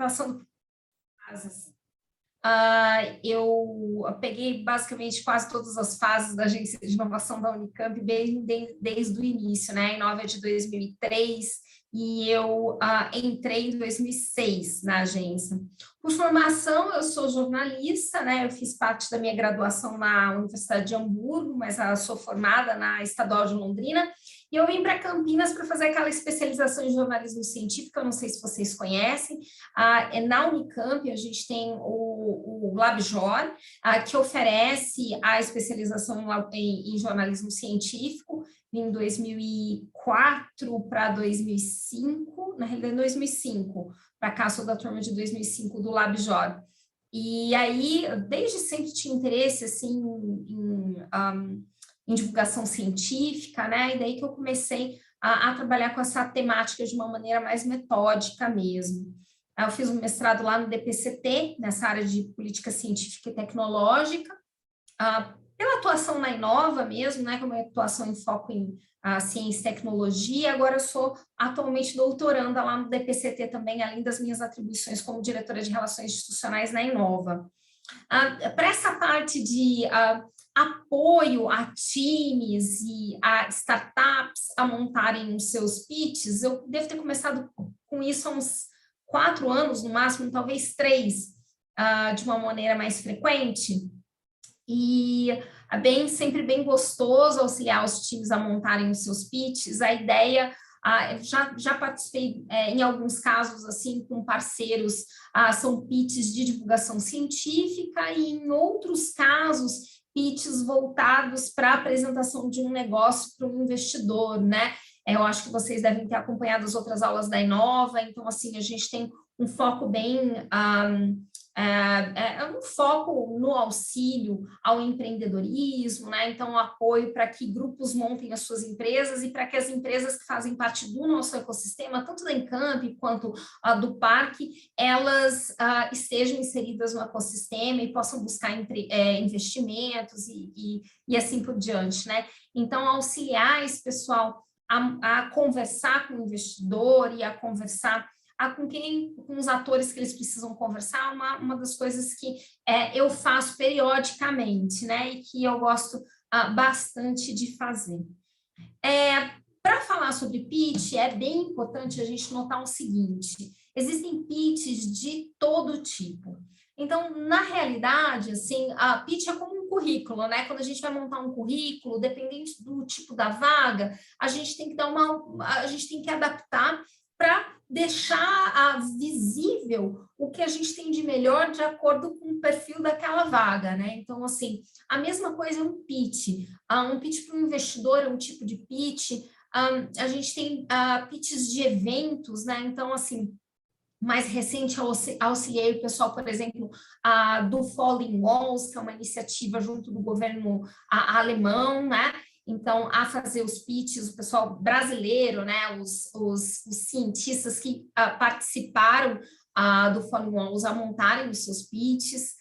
passando fases. Eu peguei basicamente quase todas as fases da agência de inovação da Unicamp desde o início, né? A Inova é de 2003 e eu entrei em 2006 na agência. Por formação, eu sou jornalista, né? Eu fiz parte da minha graduação na Universidade de Hamburgo, mas sou formada na Estadual de Londrina. E eu vim para Campinas para fazer aquela especialização em jornalismo científico, eu não sei se vocês conhecem. Na Unicamp, a gente tem o LabJOR, que oferece a especialização em jornalismo científico, em 2004 para 2005, na realidade, em 2005, para cá, sou da turma de 2005 do LabJOR. E aí, desde sempre tinha interesse, assim, em divulgação científica, né? E daí que eu comecei a trabalhar com essa temática de uma maneira mais metódica mesmo. Eu fiz um mestrado lá no DPCT, nessa área de política científica e tecnológica, pela atuação na Inova mesmo, né? Como é atuação em foco em ciência e tecnologia. Agora eu sou atualmente doutoranda lá no DPCT também, além das minhas atribuições como diretora de relações institucionais na Inova. Para essa parte de apoio a times e a startups a montarem os seus pitches, eu devo ter começado com isso há uns 4 anos, no máximo, talvez 3, de uma maneira mais frequente. E é sempre bem gostoso auxiliar os times a montarem os seus pitches. A ideia, já participei em alguns casos assim com parceiros, são pitches de divulgação científica, e em outros casos, pitches voltados para a apresentação de um negócio para um investidor, né? Eu acho que vocês devem ter acompanhado as outras aulas da Inova, então, assim, a gente tem um foco bem... um foco no auxílio ao empreendedorismo, né? Então, apoio para que grupos montem as suas empresas e para que as empresas que fazem parte do nosso ecossistema, tanto da Encamp quanto do Parque, elas estejam inseridas no ecossistema e possam buscar investimentos e assim por diante, né? Então, auxiliar esse pessoal a conversar com o investidor e a conversar com os atores que eles precisam conversar, uma das coisas que eu faço periodicamente, né, e que eu gosto bastante de fazer. Para falar sobre pitch, é bem importante a gente notar o seguinte: existem pitches de todo tipo. Então, na realidade, assim, a pitch é como um currículo, né? Quando a gente vai montar um currículo, dependente do tipo da vaga, a gente tem que a gente tem que adaptar para deixar visível o que a gente tem de melhor de acordo com o perfil daquela vaga, né? Então, assim, a mesma coisa é um pitch. Um pitch para um investidor é um tipo de pitch. A gente tem pitches de eventos, né? Então, assim, mais recente, eu auxiliei o pessoal, por exemplo, do Falling Walls, que é uma iniciativa junto do governo alemão, né? Então, a fazer os pitches, o pessoal brasileiro, né? Os cientistas que participaram do Falling Walls a montarem os seus pitches.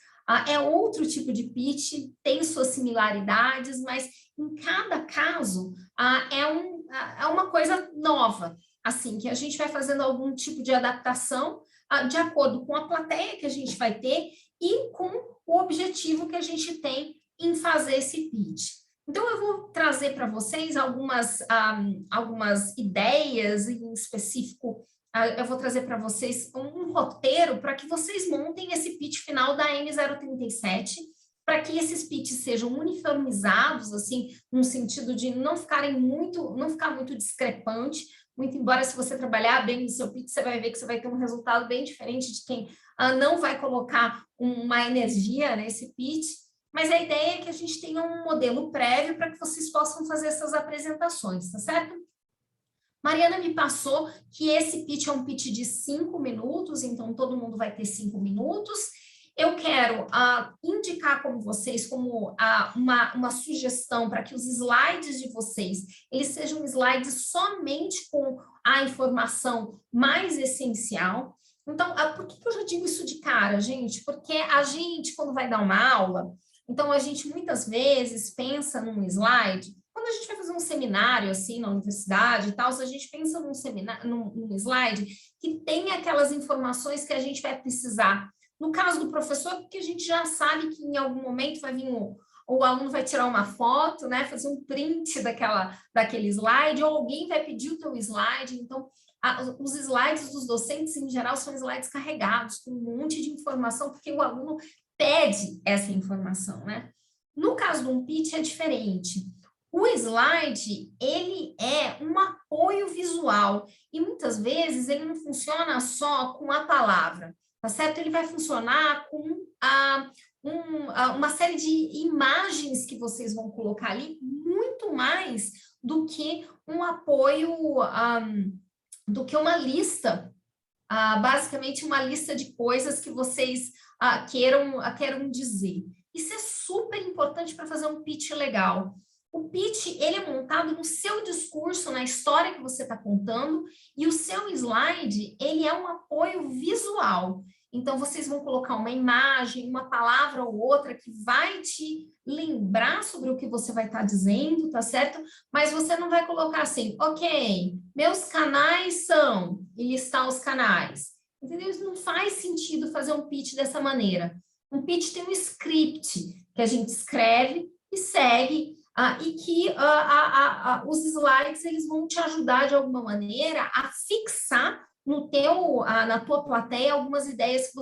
É outro tipo de pitch, tem suas similaridades, mas em cada caso é uma coisa nova, assim, que a gente vai fazendo algum tipo de adaptação de acordo com a plateia que a gente vai ter e com o objetivo que a gente tem em fazer esse pitch. Então, eu vou trazer para vocês algumas ideias, em específico, eu vou trazer para vocês um roteiro para que vocês montem esse pitch final da M037, para que esses pitches sejam uniformizados, assim, no sentido de não ficar muito discrepante, muito embora se você trabalhar bem no seu pitch, você vai ver que você vai ter um resultado bem diferente de quem não vai colocar uma energia nesse pitch, mas a ideia é que a gente tenha um modelo prévio para que vocês possam fazer essas apresentações, tá certo? Mariana me passou que esse pitch é um pitch de 5 minutos, então todo mundo vai ter 5 minutos. Eu quero indicar como vocês, como uma sugestão para que os slides de vocês, eles sejam slides somente com a informação mais essencial. Então, por que eu já digo isso de cara, gente? Porque a gente, quando vai dar uma aula, então a gente muitas vezes pensa num slide quando a gente vai fazer um seminário, assim, na universidade e tal, se a gente pensa num seminário, num slide que tem aquelas informações que a gente vai precisar. No caso do professor, porque a gente já sabe que em algum momento vai vir o aluno vai tirar uma foto, né, fazer um print daquele slide, ou alguém vai pedir o teu slide. Então, os slides dos docentes, em geral, são slides carregados com um monte de informação, porque o aluno pede essa informação, né? No caso de um pitch é diferente. O slide, ele é um apoio visual e muitas vezes ele não funciona só com a palavra, tá certo? Ele vai funcionar com uma série de imagens que vocês vão colocar ali, muito mais do que um apoio, do que uma lista, basicamente uma lista de coisas que vocês queiram dizer. Isso é super importante para fazer um pitch legal. O pitch, ele é montado no seu discurso, na história que você está contando, e o seu slide, ele é um apoio visual. Então, vocês vão colocar uma imagem, uma palavra ou outra que vai te lembrar sobre o que você vai estar dizendo, tá certo? Mas você não vai colocar assim, ok, meus canais são, e listar os canais. Entendeu? Isso não faz sentido fazer um pitch dessa maneira. Um pitch tem um script que a gente escreve e segue, e que os slides eles vão te ajudar de alguma maneira a fixar na tua plateia algumas ideias que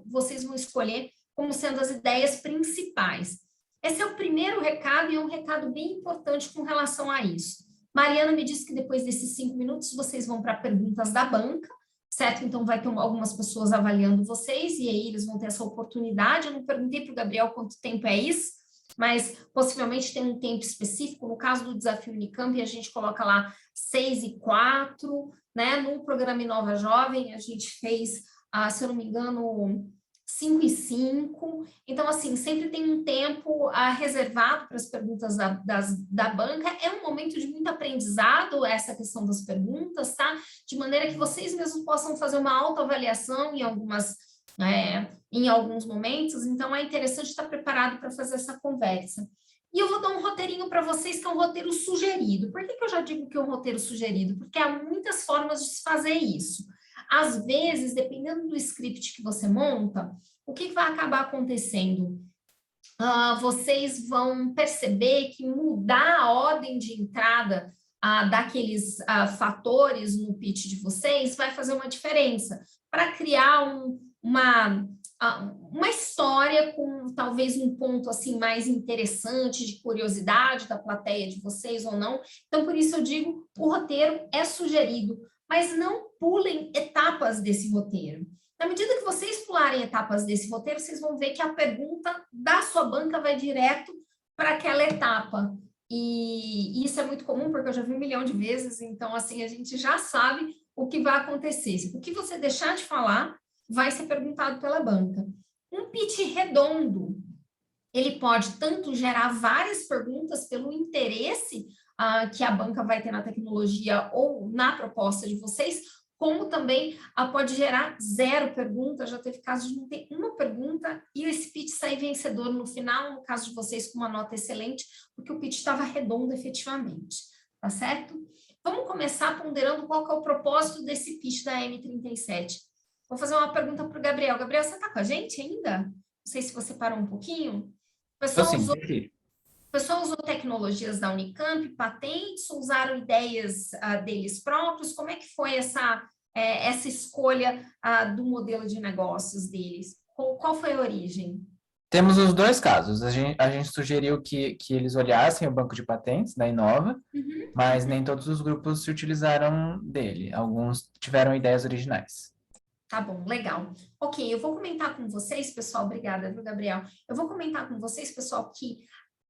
vocês vão escolher como sendo as ideias principais. Esse é o primeiro recado e é um recado bem importante com relação a isso. Mariana me disse que depois desses 5 minutos vocês vão para perguntas da banca, certo? Então vai ter algumas pessoas avaliando vocês e aí eles vão ter essa oportunidade. Eu não perguntei para o Gabriel quanto tempo é isso, mas possivelmente tem um tempo específico. No caso do Desafio Unicamp, a gente coloca lá 6 e 4, né? No programa Inova Jovem, a gente fez, se eu não me engano, 5 e 5. Então, assim, sempre tem um tempo reservado para as perguntas da banca. É um momento de muito aprendizado, essa questão das perguntas, tá? De maneira que vocês mesmos possam fazer uma autoavaliação em alguns momentos. Então, é interessante estar preparado para fazer essa conversa. E eu vou dar um roteirinho para vocês, que é um roteiro sugerido. Por que eu já digo que é um roteiro sugerido? Porque há muitas formas de se fazer isso. Às vezes, dependendo do script que você monta, o que vai acabar acontecendo? Vocês vão perceber que mudar a ordem de entrada daqueles fatores no pitch de vocês vai fazer uma diferença para criar uma história com talvez um ponto assim mais interessante de curiosidade da plateia de vocês ou não. Então, por isso eu digo, o roteiro é sugerido, mas não pulem etapas desse roteiro. Na medida que vocês pularem etapas desse roteiro, vocês vão ver que a pergunta da sua banca vai direto para aquela etapa. E isso é muito comum, porque eu já vi 1 milhão de vezes, então assim, a gente já sabe o que vai acontecer. O que você deixar de falar vai ser perguntado pela banca. Um pitch redondo, ele pode tanto gerar várias perguntas pelo interesse que a banca vai ter na tecnologia ou na proposta de vocês, como também pode gerar 0 perguntas. Já teve casos de não ter uma pergunta e esse pitch sair vencedor no final, no caso de vocês com uma nota excelente, porque o pitch estava redondo efetivamente, tá certo? Vamos começar ponderando qual que é o propósito desse pitch da M37. Vou fazer uma pergunta para o Gabriel. Gabriel, você está com a gente ainda? Não sei se você parou um pouquinho. O pessoal usou tecnologias da Unicamp, patentes, ou usaram ideias deles próprios? Como é que foi essa escolha do modelo de negócios deles? Qual foi a origem? Temos os dois casos. A gente sugeriu que eles olhassem o banco de patentes da Inova, mas nem todos os grupos se utilizaram dele. Alguns tiveram ideias originais. Tá bom, legal. Ok, eu vou comentar com vocês, pessoal, obrigada, viu, Gabriel? Eu vou comentar com vocês, pessoal, que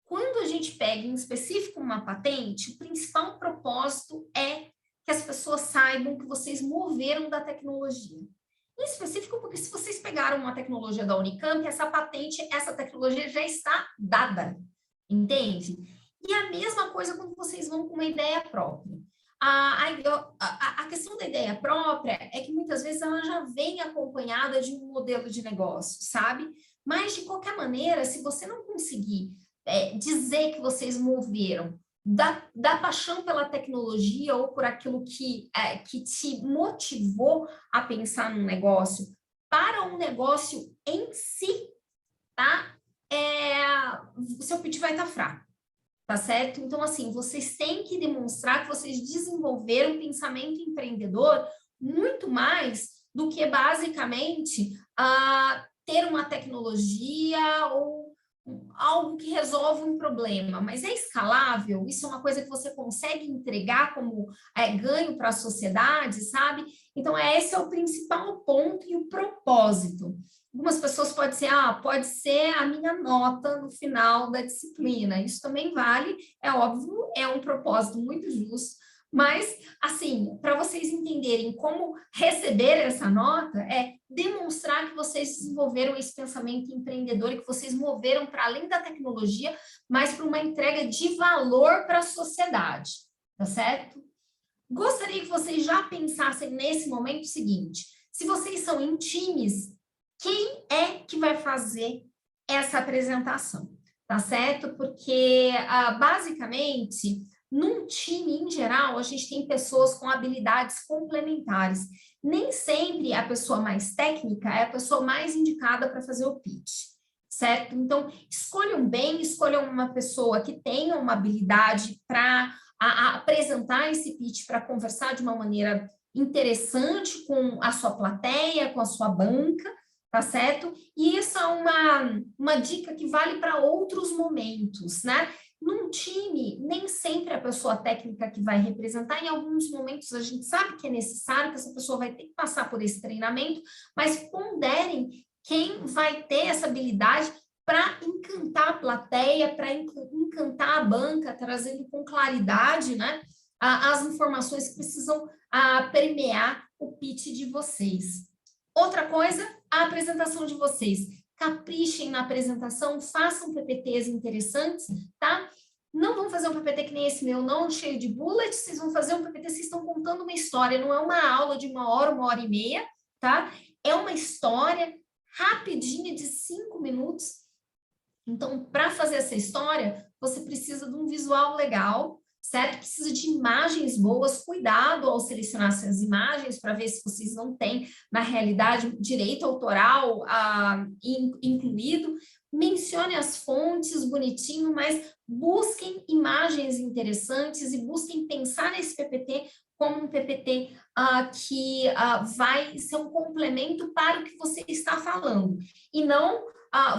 quando a gente pega em específico uma patente, o principal propósito é que as pessoas saibam que vocês moveram da tecnologia. Em específico, porque se vocês pegaram uma tecnologia da Unicamp, essa patente, essa tecnologia já está dada, entende? E a mesma coisa quando vocês vão com uma ideia própria. A questão da ideia própria é que muitas vezes ela já vem acompanhada de um modelo de negócio, sabe? Mas, de qualquer maneira, se você não conseguir dizer que vocês moveram da paixão pela tecnologia ou por aquilo que te motivou a pensar num negócio para um negócio em si, tá? O seu pitch vai estar fraco, tá certo? Então, assim, vocês têm que demonstrar que vocês desenvolveram um pensamento empreendedor muito mais do que, basicamente, ter uma tecnologia ou algo que resolve um problema, mas é escalável, isso é uma coisa que você consegue entregar como ganho para a sociedade, sabe? Então, esse é o principal ponto e o propósito. Algumas pessoas podem ser, pode ser a minha nota no final da disciplina, isso também vale, é óbvio, é um propósito muito justo, mas, assim, para vocês entenderem como receber essa nota, demonstrar que vocês desenvolveram esse pensamento empreendedor e que vocês moveram para além da tecnologia, mas para uma entrega de valor para a sociedade, tá certo? Gostaria que vocês já pensassem nesse momento o seguinte, se vocês são em times, quem é que vai fazer essa apresentação, tá certo? Porque, basicamente, num time, em geral, a gente tem pessoas com habilidades complementares. Nem sempre a pessoa mais técnica é a pessoa mais indicada para fazer o pitch, certo? Então, escolham bem, escolham uma pessoa que tenha uma habilidade para apresentar esse pitch, para conversar de uma maneira interessante com a sua plateia, com a sua banca, tá certo? E isso é uma dica que vale para outros momentos, né? Num time, nem sempre é a pessoa técnica que vai representar, em alguns momentos a gente sabe que é necessário, que essa pessoa vai ter que passar por esse treinamento, mas ponderem quem vai ter essa habilidade para encantar a plateia, para encantar a banca, trazendo com claridade, né, as informações que precisam permear o pitch de vocês. Outra coisa, a apresentação de vocês. Caprichem na apresentação, façam PPTs interessantes, tá? Não vão fazer um PPT que nem esse meu, não, cheio de bullets, vocês vão fazer um PPT, vocês estão contando uma história, não é uma aula de 1 hora e meia, tá? É uma história rapidinha de 5 minutos. Então, para fazer essa história, você precisa de um visual legal, certo? Precisa de imagens boas, cuidado ao selecionar essas imagens para ver se vocês não têm, na realidade, direito autoral incluído. Mencione as fontes bonitinho, mas busquem imagens interessantes e busquem pensar nesse PPT como um PPT que vai ser um complemento para o que você está falando. E não,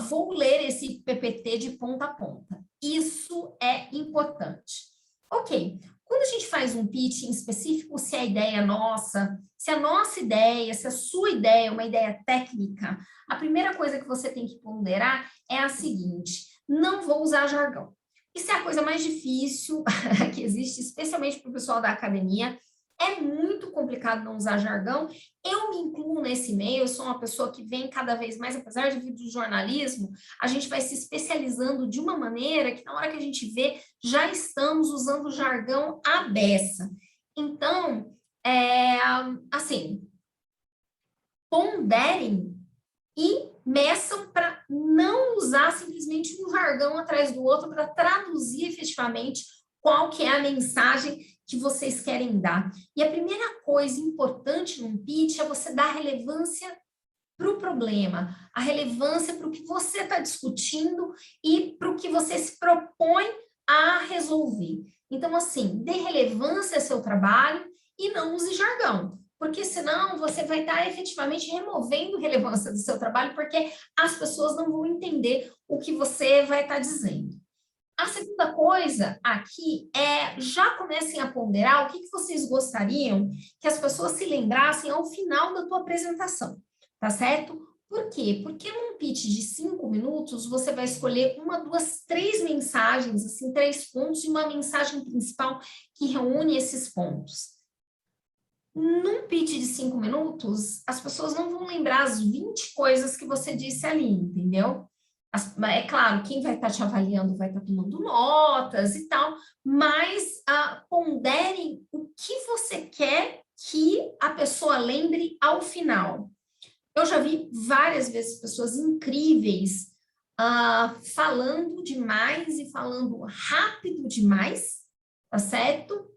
vou ler esse PPT de ponta a ponta. Isso é importante. Ok, quando a gente faz um pitch em específico, se a ideia é nossa, se a nossa ideia, se a sua ideia é uma ideia técnica, a primeira coisa que você tem que ponderar é a seguinte, não vou usar jargão. Isso é a coisa mais difícil que existe, especialmente para o pessoal da academia. É muito complicado não usar jargão. Eu me incluo nesse meio, eu sou uma pessoa que vem cada vez mais, apesar de vir do jornalismo, a gente vai se especializando de uma maneira que na hora que a gente vê, já estamos usando jargão à beça. Então, assim, ponderem e meçam para não usar simplesmente um jargão atrás do outro, para traduzir efetivamente qual que é a mensagem que vocês querem dar. E a primeira coisa importante num pitch é você dar relevância para o problema, a relevância para o que você está discutindo e para o que você se propõe a resolver. Então, assim, dê relevância ao seu trabalho e não use jargão, porque senão você vai estar efetivamente removendo relevância do seu trabalho, porque as pessoas não vão entender o que você vai estar dizendo. A segunda coisa aqui já comecem a ponderar o que vocês gostariam que as pessoas se lembrassem ao final da tua apresentação, tá certo? Por quê? Porque num pitch de 5 minutos, você vai escolher 1, 2, 3 mensagens, assim, 3 pontos, e uma mensagem principal que reúne esses pontos. Num pitch de 5 minutos, as pessoas não vão lembrar as 20 coisas que você disse ali, entendeu? É claro, quem vai estar te avaliando vai estar tomando notas e tal, mas ponderem o que você quer que a pessoa lembre ao final. Eu já vi várias vezes pessoas incríveis falando demais e falando rápido demais, tá certo?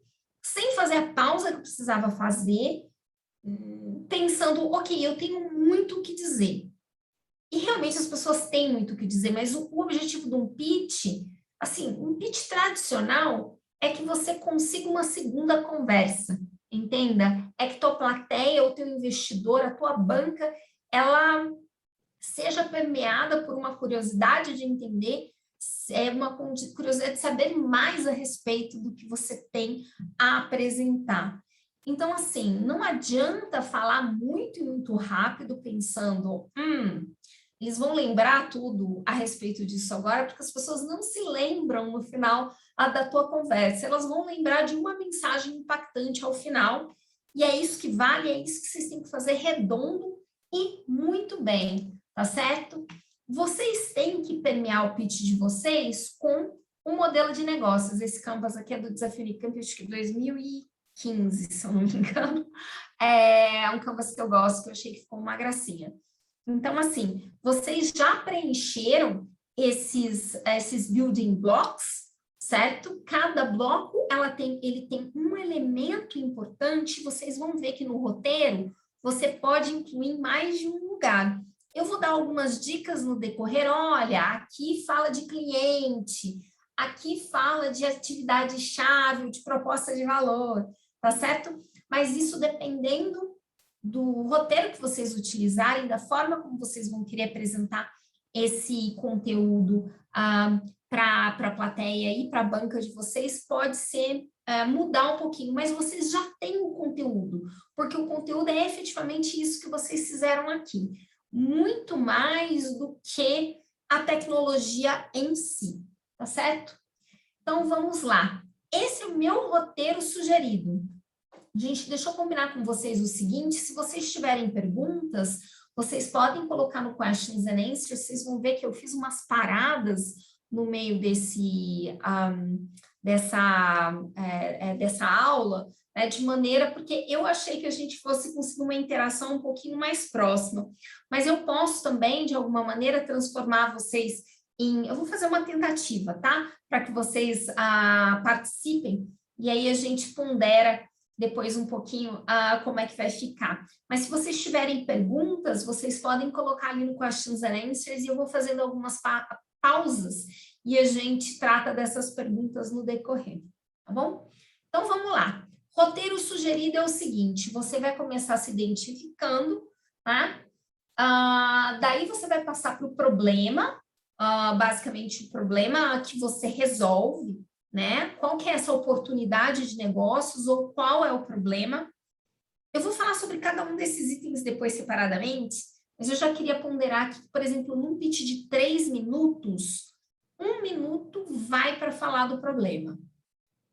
Sem fazer a pausa que eu precisava fazer, pensando, ok, eu tenho muito o que dizer. E realmente as pessoas têm muito o que dizer, mas o objetivo de um pitch, assim, um pitch tradicional é que você consiga uma segunda conversa, entenda? É que tua plateia, o teu investidor, a tua banca, ela seja permeada por uma curiosidade de entender, uma curiosidade de saber mais a respeito do que você tem a apresentar. Então, assim, não adianta falar muito e muito rápido pensando, eles vão lembrar tudo a respeito disso agora, porque as pessoas não se lembram no final da tua conversa, elas vão lembrar de uma mensagem impactante ao final, e é isso que vale, é isso que vocês têm que fazer redondo e muito bem, tá certo? Vocês têm que permear o pitch de vocês com um modelo de negócios. Esse Canvas aqui é do Desafio Unicamp, acho que 2015, se eu não me engano. É um Canvas que eu gosto, que eu achei que ficou uma gracinha. Então, assim, vocês já preencheram esses building blocks, certo? Cada bloco, ele tem um elemento importante, vocês vão ver que no roteiro, você pode incluir mais de um lugar. Eu vou dar algumas dicas no decorrer, olha, aqui fala de cliente, aqui fala de atividade-chave, de proposta de valor, tá certo? Mas isso dependendo do roteiro que vocês utilizarem, da forma como vocês vão querer apresentar esse conteúdo para a plateia e para a banca de vocês, pode ser mudar um pouquinho, mas vocês já têm o conteúdo, porque o conteúdo é efetivamente isso que vocês fizeram aqui, muito mais do que a tecnologia em si, tá certo? Então, vamos lá. Esse é o meu roteiro sugerido. Gente, deixa eu combinar com vocês o seguinte, se vocês tiverem perguntas, vocês podem colocar no Questions and Answers, vocês vão ver que eu fiz umas paradas no meio dessa aula, né, de maneira, porque eu achei que a gente fosse conseguir uma interação um pouquinho mais próxima, mas eu posso também, de alguma maneira, transformar vocês eu vou fazer uma tentativa, tá? Para que vocês participem, e aí a gente pondera depois um pouquinho como é que vai ficar. Mas se vocês tiverem perguntas, vocês podem colocar ali no Questions and Answers e eu vou fazendo algumas pausas e a gente trata dessas perguntas no decorrer, tá bom? Então, vamos lá. Roteiro sugerido é o seguinte, você vai começar se identificando, tá? Daí você vai passar para o problema, basicamente o problema que você resolve, né? Qual que é essa oportunidade de negócios ou qual é o problema? Eu vou falar sobre cada um desses itens depois separadamente, mas eu já queria ponderar que, por exemplo, num pitch de 3 minutos, 1 minuto vai para falar do problema,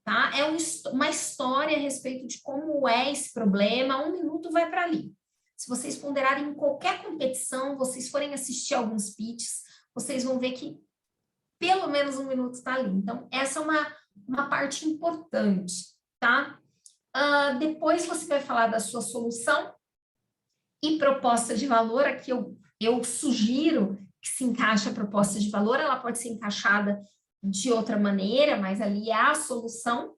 tá? É uma história a respeito de como é esse problema, 1 minuto vai para ali. Se vocês ponderarem em qualquer competição, vocês forem assistir alguns pitches, vocês vão ver que pelo menos 1 minuto está ali. Então, essa é uma parte importante, tá? Depois você vai falar da sua solução e proposta de valor. Aqui eu sugiro que se encaixe a proposta de valor, ela pode ser encaixada de outra maneira, mas ali é a solução.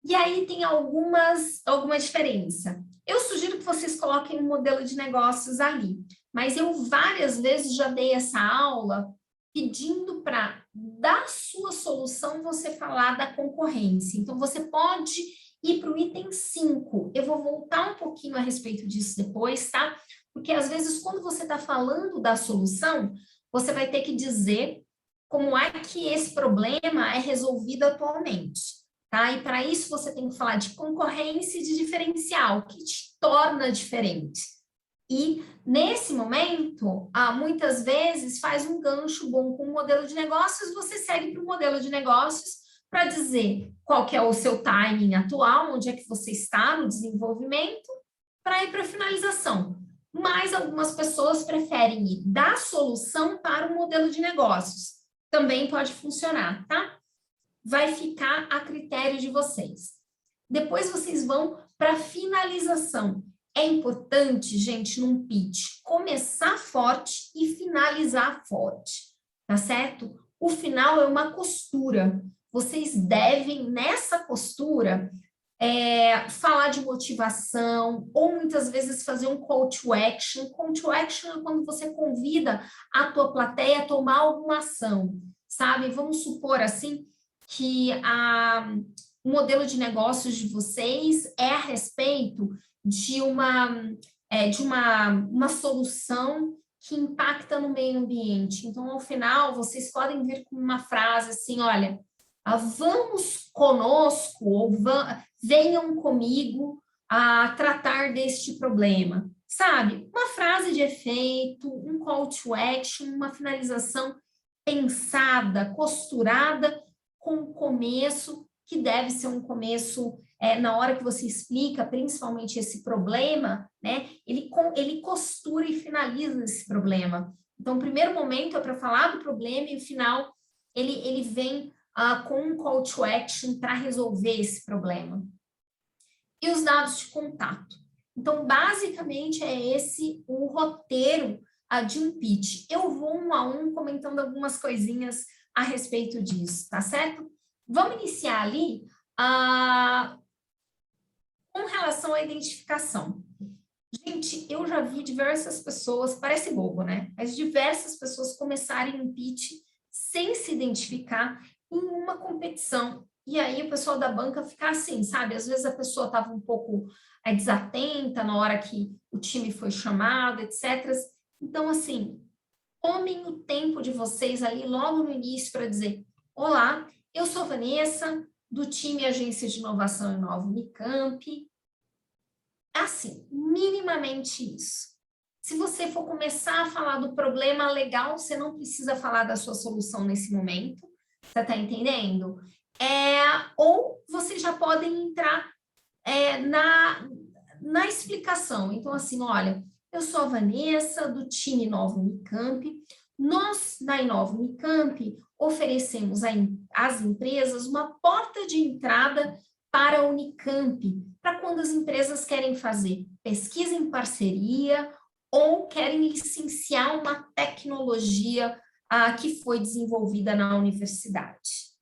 E aí tem alguma diferença. Eu sugiro que vocês coloquem um modelo de negócios ali, mas eu várias vezes já dei essa aula pedindo para, da sua solução, você falar da concorrência. Então, você pode ir para o item 5. Eu vou voltar um pouquinho a respeito disso depois, tá? Porque, às vezes, quando você está falando da solução, você vai ter que dizer como é que esse problema é resolvido atualmente, tá? E, para isso, você tem que falar de concorrência e de diferencial, que te torna diferente. E, nesse momento, muitas vezes faz um gancho bom com o modelo de negócios, você segue para o modelo de negócios para dizer qual que é o seu timing atual, onde é que você está no desenvolvimento, para ir para a finalização. Mas algumas pessoas preferem ir da solução para o modelo de negócios. Também pode funcionar, tá? Vai ficar a critério de vocês. Depois vocês vão para a finalização. É importante, gente, num pitch, começar forte e finalizar forte, tá certo? O final é uma costura. vocês devem, nessa postura, falar de motivação, ou muitas vezes fazer um call to action. Call to action é quando você convida a tua plateia a tomar alguma ação, sabe? Vamos supor, assim, que o modelo de negócios de vocês é a respeito de uma solução que impacta no meio ambiente. Então, ao final, vocês podem vir com uma frase assim, olha, vamos conosco, ou venham comigo a tratar deste problema. Sabe? Uma frase de efeito, um call to action, uma finalização pensada, costurada, com um começo, que deve ser um começo, na hora que você explica, principalmente esse problema, né? Ele costura e finaliza esse problema. Então, o primeiro momento é para falar do problema e o final, ele vem com um call to action para resolver esse problema. E os dados de contato. Então, basicamente, é esse o roteiro de um pitch. Eu vou um a um comentando algumas coisinhas a respeito disso, tá certo? Vamos iniciar ali com relação à identificação. Gente, eu já vi diversas pessoas, parece bobo, né? Mas diversas pessoas começarem um pitch sem se identificar em uma competição. E aí o pessoal da banca fica assim, sabe? Às vezes a pessoa estava um pouco desatenta na hora que o time foi chamado, etc. Então, assim, tomem o tempo de vocês ali logo no início para dizer: olá, eu sou Vanessa, do time Agência de Inovação e Nova Unicamp. Assim, minimamente isso. Se você for começar a falar do problema legal, você não precisa falar da sua solução nesse momento. Você está entendendo? Ou vocês já podem entrar na explicação. Então, assim, olha, eu sou a Vanessa, do time Inova Unicamp. Nós, na Inova Unicamp, oferecemos às empresas uma porta de entrada para a Unicamp, para quando as empresas querem fazer pesquisa em parceria ou querem licenciar uma tecnologia que foi desenvolvida na universidade.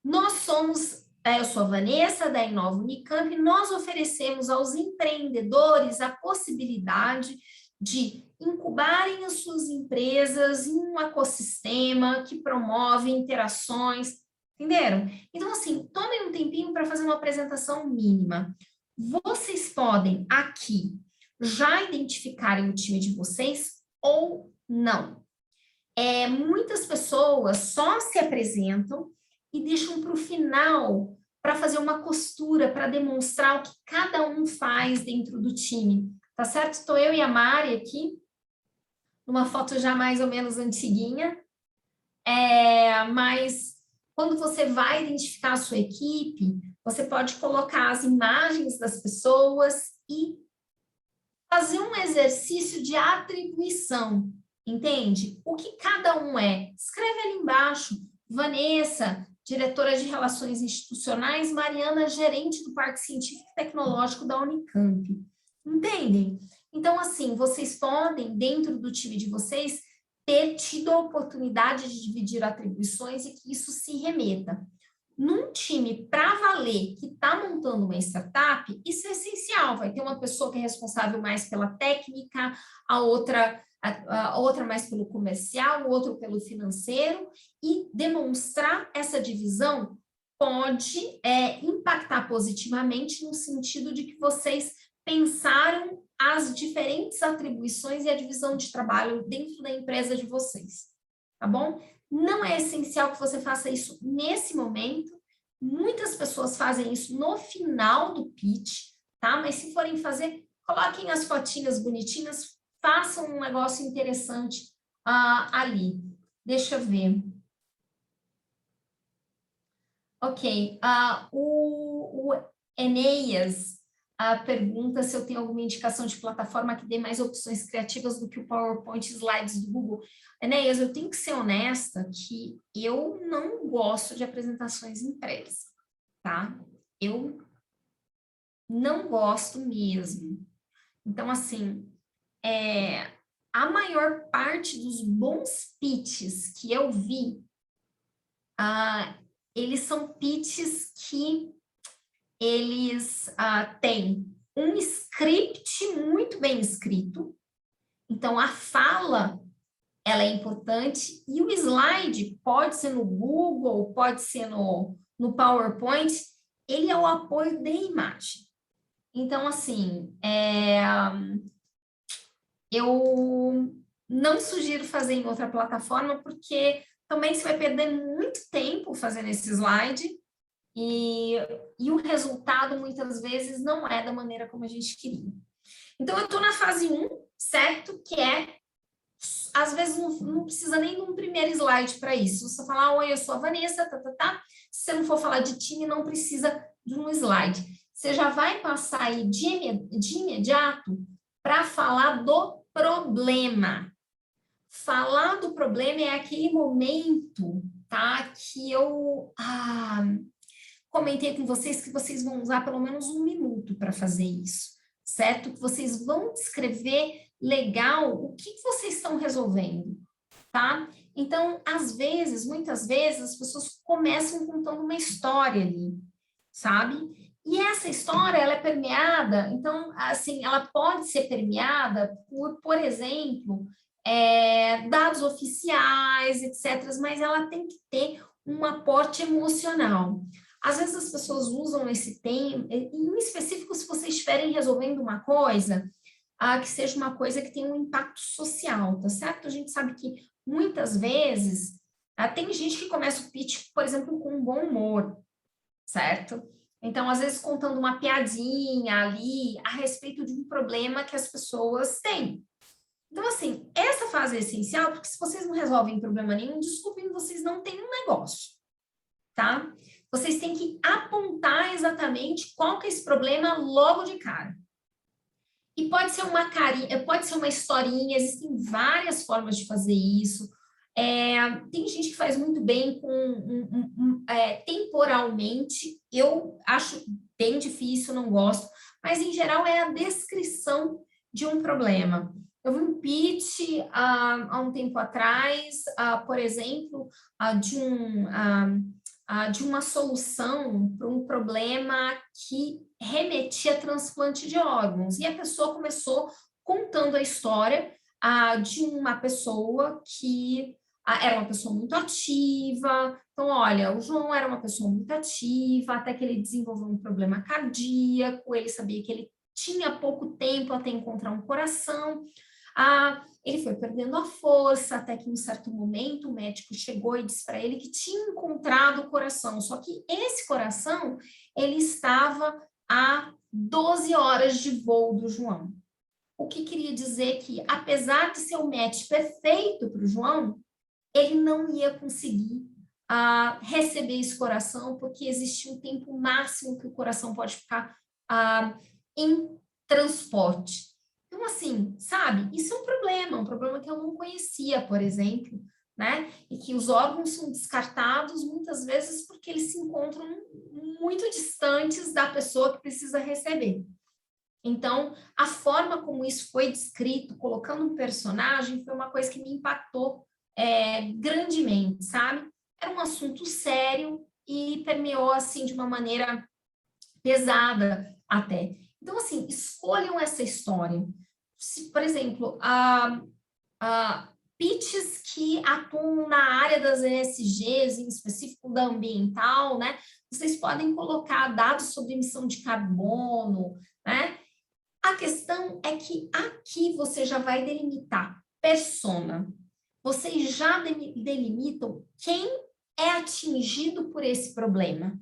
Eu sou a Vanessa, da Inova Unicamp, nós oferecemos aos empreendedores a possibilidade de incubarem as suas empresas em um ecossistema que promove interações, entenderam? Então, assim, tomem um tempinho para fazer uma apresentação mínima. Vocês podem aqui já identificarem o time de vocês ou não. Muitas pessoas só se apresentam e deixam para o final para fazer uma costura, para demonstrar o que cada um faz dentro do time. Tá certo? Estou eu e a Mari aqui, numa foto já mais ou menos antiguinha, mas quando você vai identificar a sua equipe, você pode colocar as imagens das pessoas e fazer um exercício de atribuição, entende? O que cada um é. Escreve ali embaixo: Vanessa, diretora de Relações Institucionais, Mariana, gerente do Parque Científico e Tecnológico da Unicamp. Entendem? Então, assim, vocês podem, dentro do time de vocês, ter tido a oportunidade de dividir atribuições e que isso se remeta. Num time para valer, que está montando uma startup, isso é essencial. Vai ter uma pessoa que é responsável mais pela técnica, a outra mais pelo comercial, o outro pelo financeiro, e demonstrar essa divisão pode impactar positivamente no sentido de que vocês pensaram as diferentes atribuições e a divisão de trabalho dentro da empresa de vocês, tá bom? Não é essencial que você faça isso nesse momento, muitas pessoas fazem isso no final do pitch, tá? Mas se forem fazer, coloquem as fotinhas bonitinhas, façam um negócio interessante ali. Deixa eu ver. Ok, o Enéas pergunta se eu tenho alguma indicação de plataforma que dê mais opções criativas do que o PowerPoint Slides do Google. Enéas, eu tenho que ser honesta que eu não gosto de apresentações impressas, tá? Eu não gosto mesmo. Então, assim, a maior parte dos bons pitches que eu vi, eles são pitches que eles têm um script muito bem escrito, então a fala ela é importante, e o slide pode ser no Google, pode ser no PowerPoint, ele é o apoio da imagem. Então, assim, eu não sugiro fazer em outra plataforma, porque também você vai perder muito tempo fazendo esse slide, e o resultado, muitas vezes, não é da maneira como a gente queria. Então, eu estou na fase 1, certo? Que é, às vezes, não precisa nem de um primeiro slide para isso. Você falar, oi, eu sou a Vanessa, Se você não for falar de time, não precisa de um slide. Você já vai passar aí de imediato para falar do problema. Falar do problema é aquele momento, tá? Que eu comentei com vocês que vocês vão usar pelo menos 1 minuto para fazer isso, certo? Que vocês vão descrever legal o que vocês estão resolvendo, tá? Então, às vezes, muitas vezes, as pessoas começam contando uma história ali, sabe? E essa história, ela é permeada, então, assim, ela pode ser permeada por exemplo, dados oficiais, etc., mas ela tem que ter um aporte emocional. Às vezes as pessoas usam esse tema, em específico, se vocês estiverem resolvendo uma coisa, que seja uma coisa que tenha um impacto social, tá certo? A gente sabe que muitas vezes tem gente que começa o pitch, por exemplo, com um bom humor, certo? Então, às vezes, contando uma piadinha ali a respeito de um problema que as pessoas têm. Então, assim, essa fase é essencial, porque se vocês não resolvem problema nenhum, desculpem, vocês não têm um negócio, tá? Vocês têm que apontar exatamente qual que é esse problema logo de cara. E pode ser uma carinha, pode ser uma historinha, existem várias formas de fazer isso. Tem gente que faz muito bem com temporalmente, eu acho bem difícil, não gosto, mas em geral é a descrição de um problema. Eu vi um pitch há um tempo atrás, por exemplo, de uma solução para um problema que remetia a transplante de órgãos. E a pessoa começou contando a história de uma pessoa que era uma pessoa muito ativa. Então, olha, o João era uma pessoa muito ativa, até que ele desenvolveu um problema cardíaco, ele sabia que ele tinha pouco tempo até encontrar um coração. Ele foi perdendo a força, até que em um certo momento o médico chegou e disse para ele que tinha encontrado o coração, só que esse coração, ele estava a 12 horas de voo do João. O que queria dizer que, apesar de ser o match perfeito para o João, ele não ia conseguir receber esse coração, porque existe um tempo máximo que o coração pode ficar em transporte. Então, assim, sabe, isso é um problema que eu não conhecia, por exemplo, né? E que os órgãos são descartados muitas vezes porque eles se encontram muito distantes da pessoa que precisa receber. Então, a forma como isso foi descrito, colocando um personagem, foi uma coisa que me impactou grandemente, sabe? Era um assunto sério e permeou, assim, de uma maneira pesada até. Então, assim, escolham essa história. Se, por exemplo, pitches que atuam na área das ESGs, em específico da ambiental, né? Vocês podem colocar dados sobre emissão de carbono, né? A questão é que aqui você já vai delimitar persona. Vocês já delimitam quem é atingido por esse problema,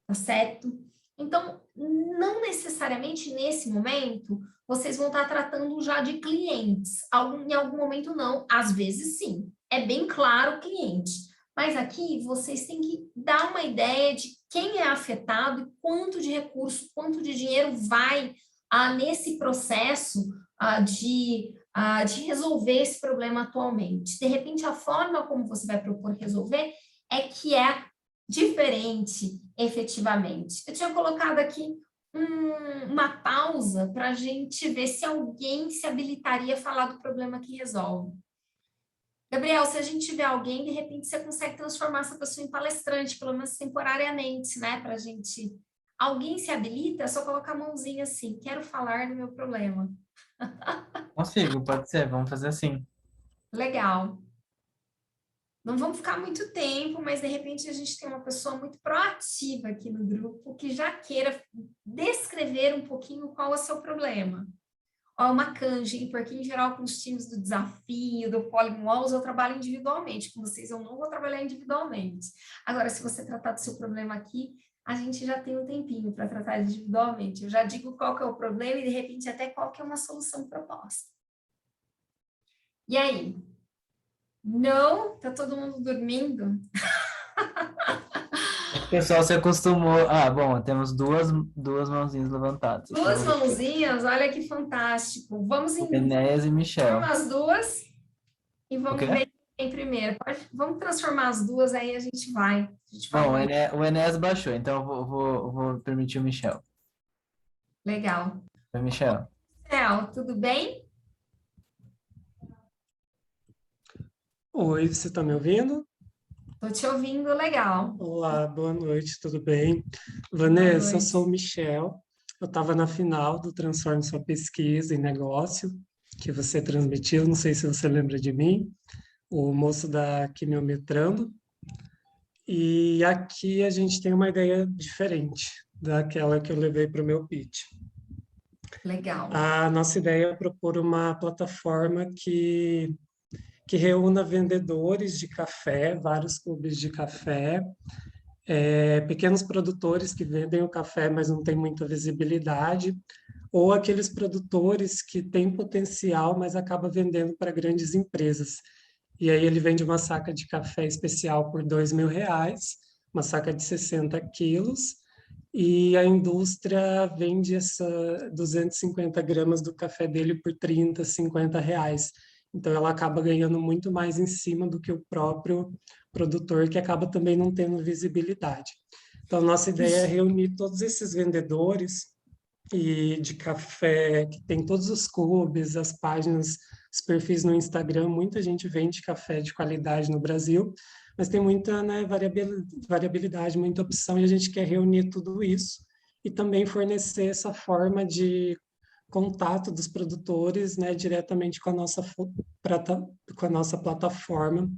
tá certo? Então, não necessariamente nesse momento, vocês vão estar tratando já de clientes. Em algum momento não, às vezes sim. É bem claro o cliente. Mas aqui vocês têm que dar uma ideia de quem é afetado e quanto de recurso, quanto de dinheiro vai nesse processo de resolver esse problema atualmente. De repente, a forma como você vai propor resolver é que é diferente, efetivamente. Eu tinha colocado aqui uma pausa para a gente ver se alguém se habilitaria a falar do problema que resolve. Gabriel, se a gente tiver alguém, de repente você consegue transformar essa pessoa em palestrante, pelo menos temporariamente, né? Para a gente. Alguém se habilita, é só colocar a mãozinha assim, quero falar do meu problema. Consigo, pode ser, vamos fazer assim. Legal. Não vamos ficar muito tempo, mas de repente a gente tem uma pessoa muito proativa aqui no grupo que já queira descrever um pouquinho qual é o seu problema. Ó, uma canja, porque em geral com os times do desafio, do Polymorphs, eu trabalho individualmente. Com vocês eu não vou trabalhar individualmente. Agora, se você tratar do seu problema aqui, a gente já tem um tempinho para tratar individualmente. Eu já digo qual que é o problema e, de repente, até qual que é uma solução proposta. E aí? Não? Tá todo mundo dormindo? O pessoal se acostumou. Ah, bom, temos duas mãozinhas levantadas. Duas mãozinhas, olha que fantástico. Vamos O Enéas e Michel. transformar as duas e O vamos quê? ver quem primeiro. Vamos transformar as duas, aí a gente vai. A gente Bom, vai. O Enéas baixou, então eu vou permitir o Michel. Legal. Oi, Michel. Céu, tudo bem? Oi, você está me ouvindo? Tô te ouvindo, legal. Olá, boa noite, tudo bem? Boa Vanessa, eu noite. sou o Michel. Eu estava na final do Transforme Sua Pesquisa em Negócio, que você transmitiu, não sei se você lembra de mim, o moço da Quimiometrando. E aqui a gente tem uma ideia diferente daquela que eu levei para o meu pitch. Legal. A nossa ideia é propor uma plataforma que reúna vendedores de café, vários clubes de café, pequenos produtores que vendem o café, mas não têm muita visibilidade, ou aqueles produtores que têm potencial, mas acabam vendendo para grandes empresas. E aí ele vende uma saca de café especial por R$ 2.000, uma saca de 60 quilos, e a indústria vende essa 250 gramas do café dele por 30, R$ 50. Então ela acaba ganhando muito mais em cima do que o próprio produtor, que acaba também não tendo visibilidade. Então nossa ideia é reunir todos esses vendedores e de café, que tem todos os clubes, as páginas, os perfis no Instagram, muita gente vende café de qualidade no Brasil, mas tem muita, né, variabilidade, muita opção, e a gente quer reunir tudo isso e também fornecer essa forma de contato dos produtores, né, diretamente com a com a nossa plataforma,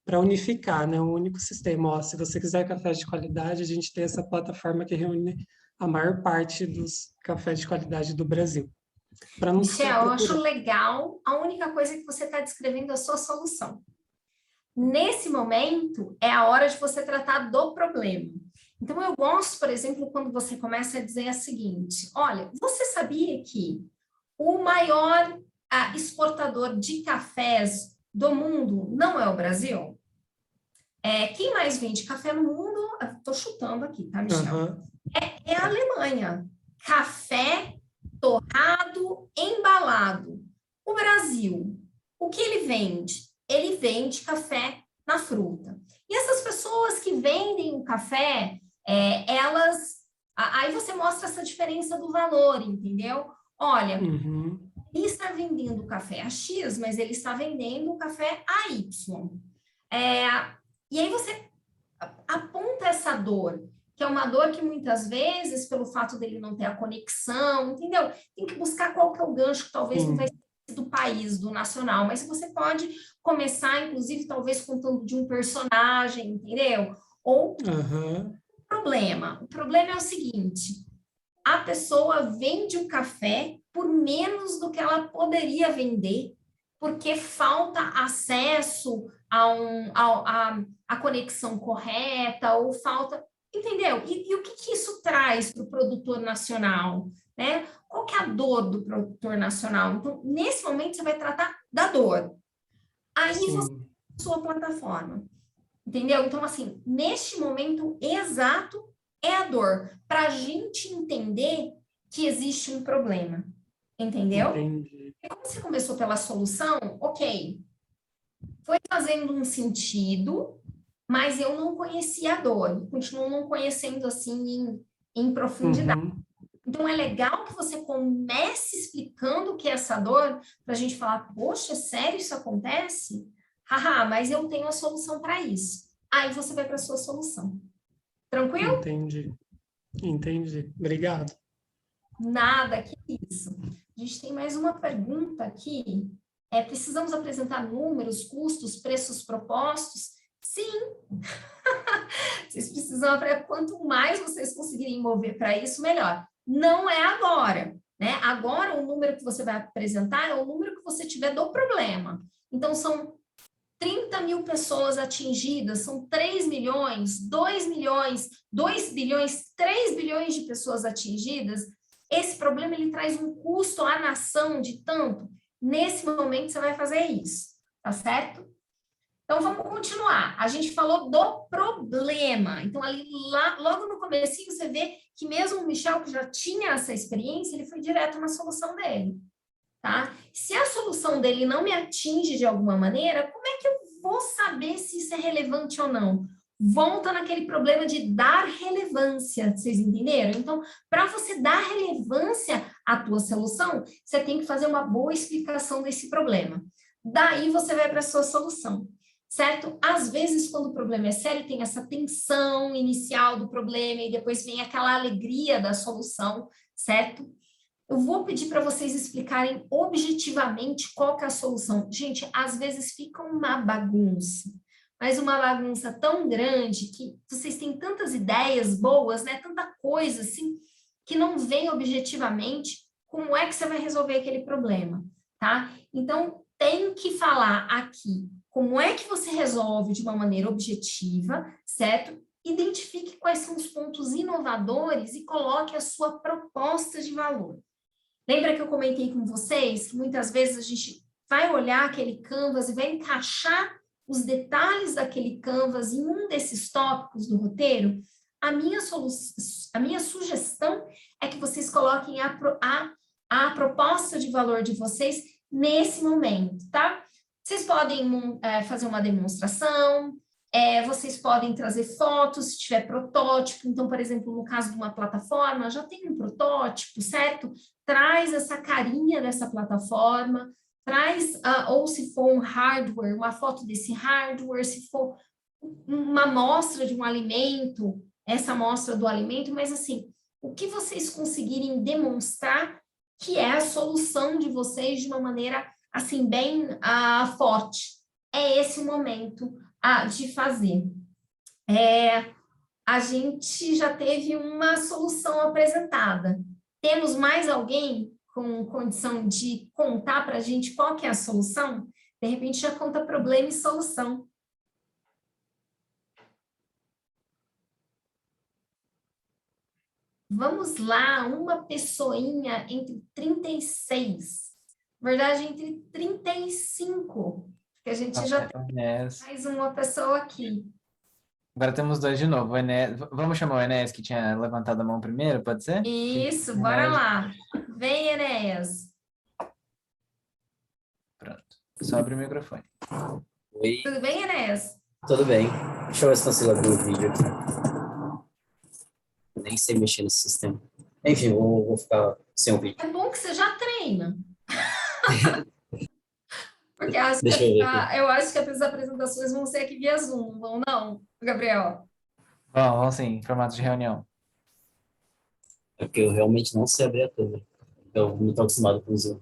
para unificar, né, um único sistema. Ó, se você quiser café de qualidade, a gente tem essa plataforma que reúne a maior parte dos cafés de qualidade do Brasil. Para não ficar Michel, eu acho procurando. legal. A única coisa que você está descrevendo é a sua solução. Nesse momento, é a hora de você tratar do problema. Então, eu gosto, por exemplo, quando você começa a dizer o seguinte: olha, você sabia que o maior exportador de cafés do mundo não é o Brasil? Quem mais vende café no mundo? Estou chutando aqui, tá, Michel? Uhum. É a Alemanha. Café torrado, embalado. O Brasil, o que ele vende? Ele vende café na fruta. E essas pessoas que vendem o café, elas... Aí você mostra essa diferença do valor, entendeu? Olha, ele está vendendo o café a X, mas ele está vendendo o café a Y. E aí você aponta essa dor, que é uma dor que muitas vezes, pelo fato dele não ter a conexão, entendeu? Tem que buscar qual que é o gancho, que talvez não vai ser do país, do nacional, mas você pode começar, inclusive, talvez contando de um personagem, entendeu? Ou o problema é o seguinte: a pessoa vende o café por menos do que ela poderia vender, porque falta acesso a conexão correta, ou falta... Entendeu? E o que isso traz para o produtor nacional? Né? Qual que é a dor do produtor nacional? Então, nesse momento, você vai tratar da dor. Aí você tem a sua plataforma. Entendeu? Então, assim, neste momento exato é a dor, para a gente entender que existe um problema. Entendeu? Entendi. E como você começou pela solução, ok, foi fazendo um sentido, mas eu não conhecia a dor, continuo não conhecendo assim em profundidade. Então, é legal que você comece explicando o que é essa dor, para a gente falar: poxa, sério isso acontece? Haha, mas eu tenho a solução para isso. Aí você vai para a sua solução. Tranquilo? Entendi. Obrigado. Nada, que isso. A gente tem mais uma pergunta aqui. Precisamos apresentar números, custos, preços propostos? Sim. Vocês precisam, quanto mais vocês conseguirem mover para isso, melhor. Não é agora, né? Agora o número que você vai apresentar é o número que você tiver do problema. Então, são 30 mil pessoas atingidas, são 3 milhões, 2 milhões, 2 bilhões, 3 bilhões de pessoas atingidas. Esse problema, ele traz um custo à nação de tanto. Nesse momento, você vai fazer isso, tá certo? Então, vamos continuar. A gente falou do problema. Então, ali, logo no comecinho, você vê que mesmo o Michel, que já tinha essa experiência, ele foi direto na solução dele, tá? Se a solução dele não me atinge de alguma maneira, como é que eu vou saber se isso é relevante ou não? Volta naquele problema de dar relevância, vocês entenderam? Então, para você dar relevância à tua solução, você tem que fazer uma boa explicação desse problema. Daí você vai para a sua solução, certo? Às vezes, quando o problema é sério, tem essa tensão inicial do problema e depois vem aquela alegria da solução, certo? Eu vou pedir para vocês explicarem objetivamente qual que é a solução. Gente, às vezes fica uma bagunça, mas uma bagunça tão grande que vocês têm tantas ideias boas, né? Tanta coisa assim, que não vem objetivamente como é que você vai resolver aquele problema, tá? Então, tem que falar aqui como é que você resolve de uma maneira objetiva, certo? Identifique quais são os pontos inovadores e coloque a sua proposta de valor. Lembra que eu comentei com vocês que muitas vezes a gente vai olhar aquele canvas e vai encaixar os detalhes daquele canvas em um desses tópicos do roteiro? A minha sugestão é que vocês coloquem a proposta de valor de vocês nesse momento, tá? Vocês podem fazer uma demonstração, vocês podem trazer fotos se tiver protótipo. Então, por exemplo, no caso de uma plataforma, já tem um protótipo, certo? Traz essa carinha dessa plataforma, traz, ou se for um hardware, uma foto desse hardware, se for uma amostra de um alimento, essa amostra do alimento, mas assim, o que vocês conseguirem demonstrar que é a solução de vocês de uma maneira, assim, bem forte. É esse o momento de fazer. A gente já teve uma solução apresentada. Temos mais alguém com condição de contar para a gente qual que é a solução? De repente já conta problema e solução. Vamos lá, uma pessoinha entre 36. Na verdade, entre 35. Porque a gente já tem mais uma pessoa aqui. Agora temos dois de novo. Vamos chamar o Enéas, que tinha levantado a mão primeiro, pode ser? Isso, bora lá. Vem, Enéas. Pronto. Só abre o microfone. Oi. Tudo bem, Enéas? Tudo bem. Deixa eu ver se consigo abrir o vídeo aqui. Nem sei mexer nesse sistema. Enfim, vou ficar sem o vídeo. É bom que você já treina. Porque eu acho que as apresentações vão ser aqui via Zoom, vão não, Gabriel? Vamos sim, em formato de reunião. É porque eu realmente não sei abrir a câmera. Eu não estou acostumado com o Zoom.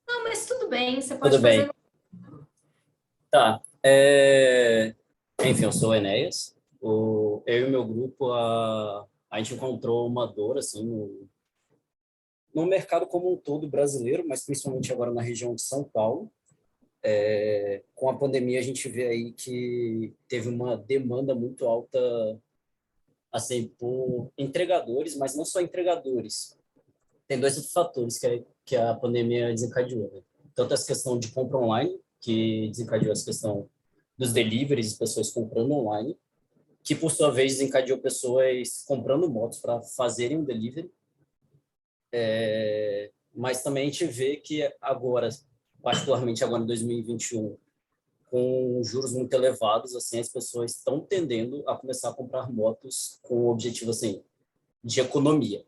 Não, mas tudo bem, você pode Tudo bem. fazer... Tá. Enfim, eu sou o Enéas. Eu e o meu grupo, a gente encontrou uma dor, assim, no mercado como um todo brasileiro, mas principalmente agora na região de São Paulo. Com a pandemia, a gente vê aí que teve uma demanda muito alta, assim, por entregadores, mas não só entregadores. Tem dois outros fatores que a pandemia desencadeou, né? Tanto essa questão de compra online, que desencadeou essa questão dos deliveries, pessoas comprando online, que por sua vez desencadeou pessoas comprando motos para fazerem um delivery. Mas também a gente vê que agora, particularmente agora em 2021, com juros muito elevados, assim, as pessoas estão tendendo a começar a comprar motos com o objetivo, assim, de economia,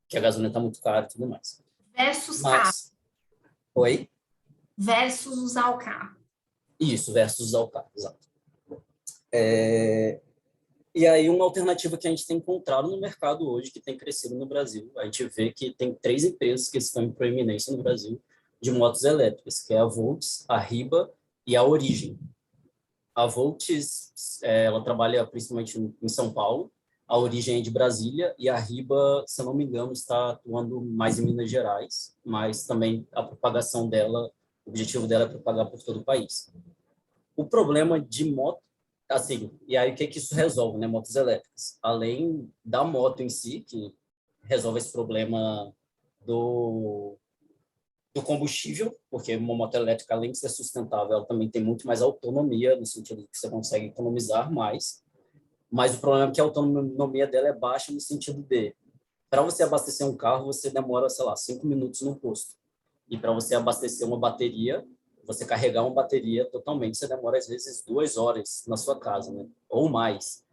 que a gasolina está muito cara e tudo mais. Versus carro. Oi? Versus usar o carro. Isso, versus usar o carro, exato. E aí, uma alternativa que a gente tem encontrado no mercado hoje, que tem crescido no Brasil, a gente vê que tem 3 empresas que estão em proeminência no Brasil de motos elétricas, que é a Volts, a Riba e a Origem. A Volts, ela trabalha principalmente em São Paulo, a Origem é de Brasília e a Riba, se eu não me engano, está atuando mais em Minas Gerais, mas também a propagação dela, o objetivo dela é propagar por todo o país. O problema de moto, assim, e aí o que que isso resolve, né, motos elétricas? Além da moto em si, que resolve esse problema do, do combustível, porque uma moto elétrica, além de ser sustentável, ela também tem muito mais autonomia, no sentido de que você consegue economizar mais, mas o problema é que a autonomia dela é baixa no sentido de, para você abastecer um carro, você demora, sei lá, 5 minutos no posto. E para você abastecer uma bateria, você carregar uma bateria totalmente, você demora às vezes 2 horas na sua casa, né? Ou mais.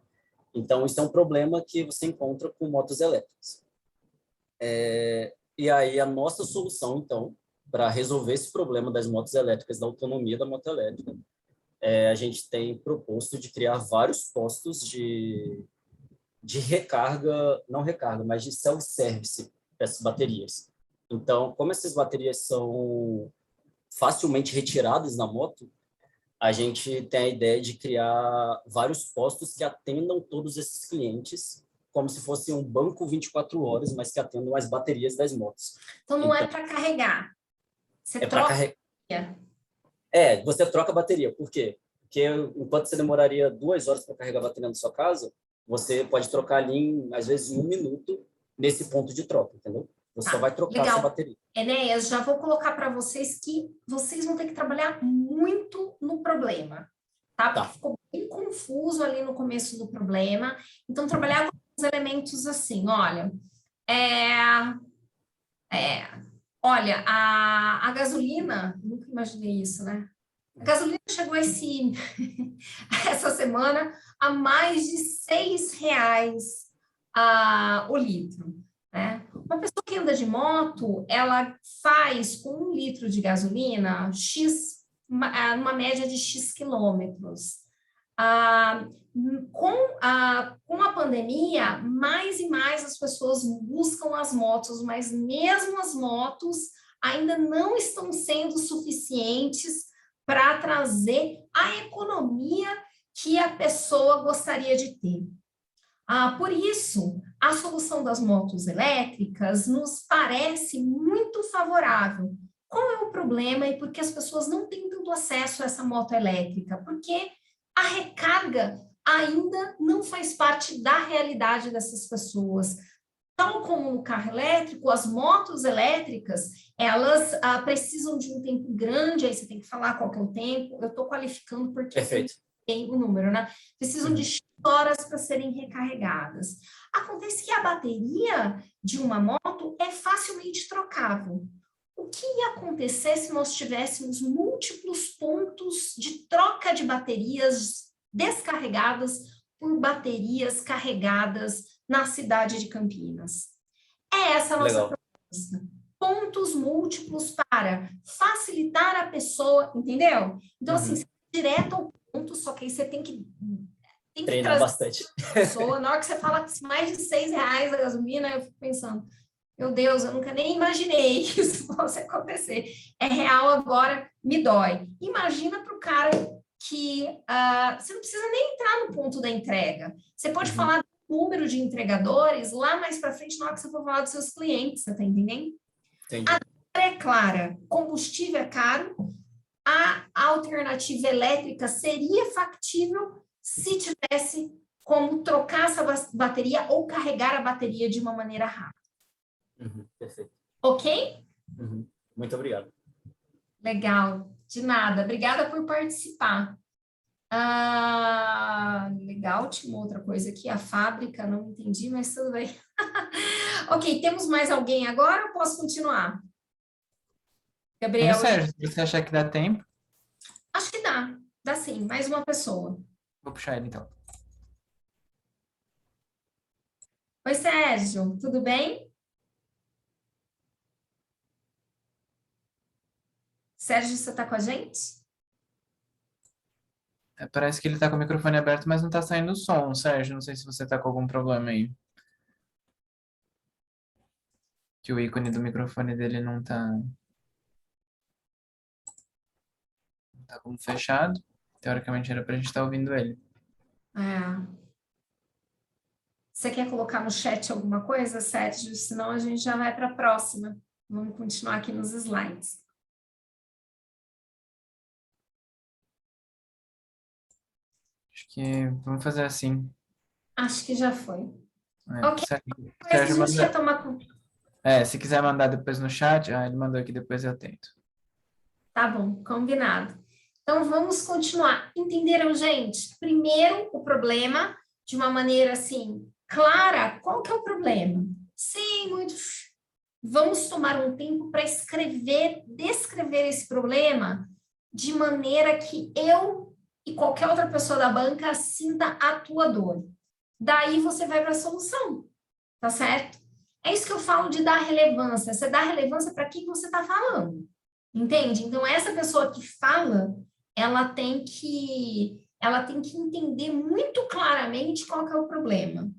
Então, isso é um problema que você encontra com motos elétricas. E aí, a nossa solução, então, para resolver esse problema das motos elétricas, da autonomia da moto elétrica, a gente tem proposto de criar vários postos de recarga, não recarga, mas de self-service dessas baterias. Então, como essas baterias são facilmente retiradas na moto, a gente tem a ideia de criar vários postos que atendam todos esses clientes, como se fosse um banco 24 horas, mas que atendam as baterias das motos. Então, não é para carregar. Você É para troca. carregar. Você troca a bateria. Por quê? Porque enquanto você demoraria 2 horas para carregar a bateria na sua casa, você pode trocar ali, às vezes, em 1 minuto nesse ponto de troca, entendeu? Você só vai trocar essa Legal. bateria. Enéas, já vou colocar para vocês que vocês vão ter que trabalhar muito no problema, tá? Porque ficou bem confuso ali no começo do problema. Então, trabalhar com os elementos assim, olha, olha, a gasolina, nunca imaginei isso, né? A gasolina chegou essa semana a mais de R$ 6 o litro, né? Uma pessoa que anda de moto, ela faz com 1 litro de gasolina uma média de X quilômetros. Ah, com a pandemia, mais e mais as pessoas buscam as motos, mas mesmo as motos ainda não estão sendo suficientes para trazer a economia que a pessoa gostaria de ter. Por isso, a solução das motos elétricas nos parece muito favorável. Qual é o problema e por que as pessoas não têm tanto acesso a essa moto elétrica? Porque a recarga ainda não faz parte da realidade dessas pessoas. Tal como no carro elétrico, as motos elétricas, elas precisam de um tempo grande, aí você tem que falar qual que é o tempo, eu estou qualificando porque Perfeito. tem o número, né? Precisam de X horas para serem recarregadas. Acontece que a bateria de uma moto é facilmente trocável. O que ia acontecer se nós tivéssemos múltiplos pontos de troca de baterias descarregadas por baterias carregadas na cidade de Campinas? É essa a nossa proposta. Pontos múltiplos para facilitar a pessoa, entendeu? Então, assim, direto ao ponto, só que aí você tem que treinar bastante. Pessoa. Na hora que você fala mais de R$ 6 a gasolina, eu fico pensando, meu Deus, eu nunca nem imaginei que isso fosse acontecer. É real agora, me dói. Imagina para o cara que você não precisa nem entrar no ponto da entrega. Você pode falar do número de entregadores lá mais para frente, na hora que você for falar dos seus clientes, você está entendendo? Entendi. A é clara, combustível é caro, a alternativa elétrica seria factível se tivesse como trocar essa bateria ou carregar a bateria de uma maneira rápida. Perfeito. Ok? Muito obrigado. Legal, de nada. Obrigada por participar. Legal, tinha uma outra coisa aqui, a fábrica, não entendi, mas tudo bem. Ok, temos mais alguém agora ou posso continuar? Gabriel. Sérgio, se você achar que dá tempo. Acho que dá sim, mais uma pessoa. Vou puxar ele então. Oi, Sérgio, tudo bem? Sérgio, você está com a gente? Parece que ele tá com o microfone aberto, mas não tá saindo som, Sérgio. Não sei se você tá com algum problema aí. Que o ícone do microfone dele não tá como fechado. Teoricamente era pra gente estar ouvindo ele. É. Você quer colocar no chat alguma coisa, Sérgio? Senão a gente já vai para a próxima. Vamos continuar aqui nos slides. Acho que vamos fazer assim. Acho que já foi. Ok, Sérgio, mas a Sérgio gente manda... retoma... se quiser mandar depois no chat, ele mandou aqui, depois eu tento. Tá bom, combinado. Então, vamos continuar. Entenderam, gente? Primeiro, o problema, de uma maneira, assim, clara. Qual que é o problema? Sim, muito... Vamos tomar um tempo para descrever esse problema de maneira que eu e qualquer outra pessoa da banca sinta a tua dor. Daí você vai para a solução, tá certo? É isso que eu falo de dar relevância. Você dá relevância para quem você está falando, entende? Então, essa pessoa que fala, ela tem que entender muito claramente qual que é o problema.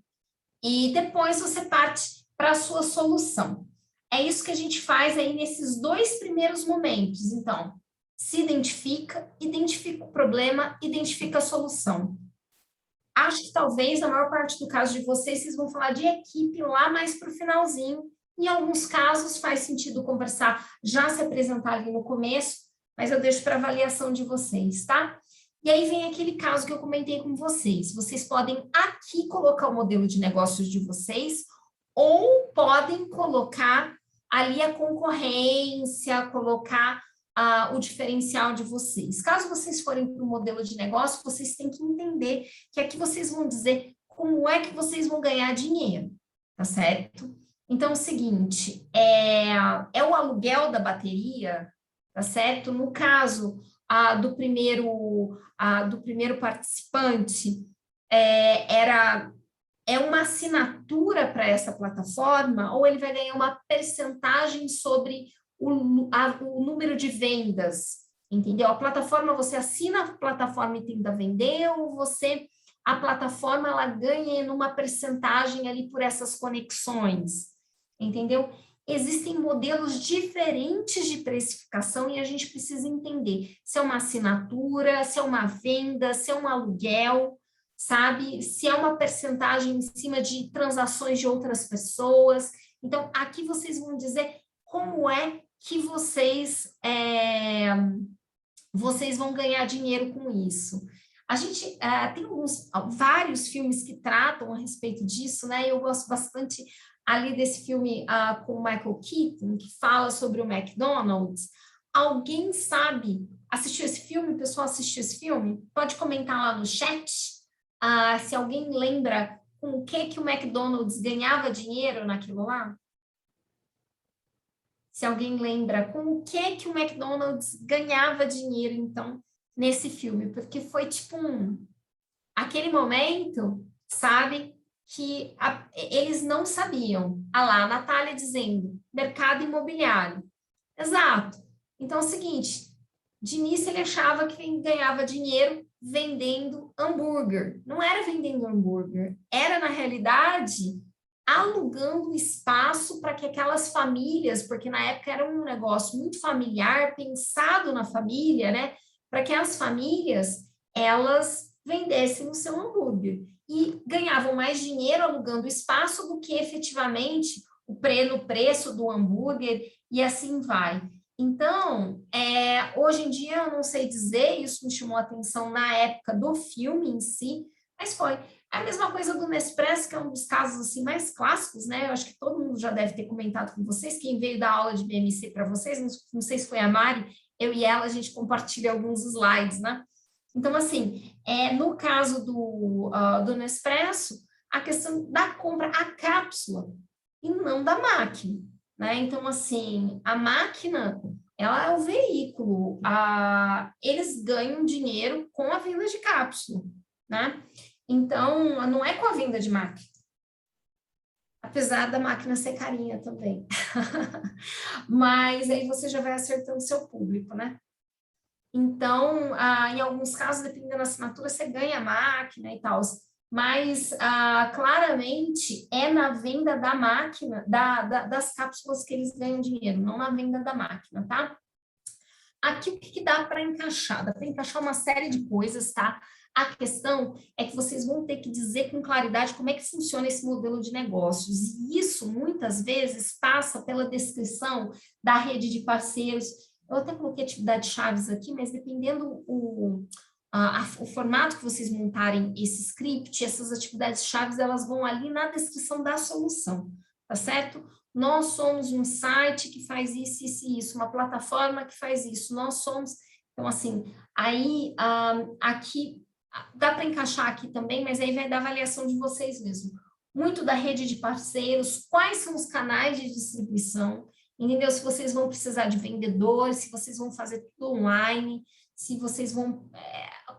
E depois você parte para a sua solução. É isso que a gente faz aí nesses 2 primeiros momentos. Então, se identifica o problema, identifica a solução. Acho que talvez, na maior parte do caso de vocês vão falar de equipe lá mais para o finalzinho. Em alguns casos, faz sentido conversar, já se apresentar ali no começo, mas eu deixo para avaliação de vocês, tá? E aí vem aquele caso que eu comentei com vocês. Vocês podem aqui colocar o modelo de negócios de vocês, ou podem colocar ali a concorrência, colocar o diferencial de vocês. Caso vocês forem para o modelo de negócio, vocês têm que entender que aqui vocês vão dizer como é que vocês vão ganhar dinheiro, tá certo? Então, é o seguinte, é o aluguel da bateria, tá certo? No caso do primeiro participante, é uma assinatura para essa plataforma, ou ele vai ganhar uma percentagem sobre o número de vendas, entendeu? A plataforma, você assina a plataforma e tenta vender, ou a plataforma, ela ganha numa percentagem ali por essas conexões, entendeu? Existem modelos diferentes de precificação e a gente precisa entender se é uma assinatura, se é uma venda, se é um aluguel, sabe? Se é uma percentagem em cima de transações de outras pessoas. Então, aqui vocês vão dizer como é que vocês vão ganhar dinheiro com isso. A gente tem vários filmes que tratam a respeito disso, né? Eu gosto bastante ali desse filme com o Michael Keaton, que fala sobre o McDonald's. Alguém sabe, assistiu esse filme? O pessoal assistiu esse filme? Pode comentar lá no chat se alguém lembra com o que o McDonald's ganhava dinheiro naquilo lá. Se alguém lembra com o que o McDonald's ganhava dinheiro, então, nesse filme. Porque foi tipo aquele momento, sabe, que eles não sabiam. Lá, a Natália dizendo, mercado imobiliário. Exato. Então, é o seguinte, de início ele achava que ganhava dinheiro vendendo hambúrguer. Não era vendendo hambúrguer, era, na realidade, alugando espaço para que aquelas famílias, porque na época era um negócio muito familiar, pensado na família, né? Para que as famílias, elas vendessem o seu hambúrguer. E ganhavam mais dinheiro alugando espaço do que efetivamente no preço do hambúrguer, e assim vai. Então, hoje em dia, eu não sei dizer, isso me chamou a atenção na época do filme em si, mas foi a mesma coisa do Nespresso, que é um dos casos assim, mais clássicos, né? Eu acho que todo mundo já deve ter comentado com vocês, quem veio dar aula de BMC para vocês, não sei se foi a Mari, eu e ela, a gente compartilha alguns slides, né? Então, assim, no caso do Nespresso, a questão da compra, a cápsula, e não da máquina, né? Então, assim, a máquina, ela é o veículo, eles ganham dinheiro com a venda de cápsula, né? Então, não é com a venda de máquina. apesar da máquina ser carinha também. Mas aí você já vai acertando seu público, né? Então, em alguns casos, dependendo da assinatura, você ganha a máquina e tal. Mas, claramente, é na venda da máquina, das cápsulas que eles ganham dinheiro, não na venda da máquina, tá? Aqui, o que dá para encaixar? Dá para encaixar uma série de coisas, tá? A questão é que vocês vão ter que dizer com claridade como é que funciona esse modelo de negócios. E isso, muitas vezes, passa pela descrição da rede de parceiros. Eu até coloquei atividades chaves aqui, mas dependendo o formato que vocês montarem esse script, essas atividades chaves, elas vão ali na descrição da solução, tá certo? Nós somos um site que faz isso, isso e isso, uma plataforma que faz isso, nós somos... Então, assim, aí, aqui, dá para encaixar aqui também, mas aí vai da avaliação de vocês mesmo. Muito da rede de parceiros, quais são os canais de distribuição, entendeu? Se vocês vão precisar de vendedores, se vocês vão fazer tudo online, se vocês vão...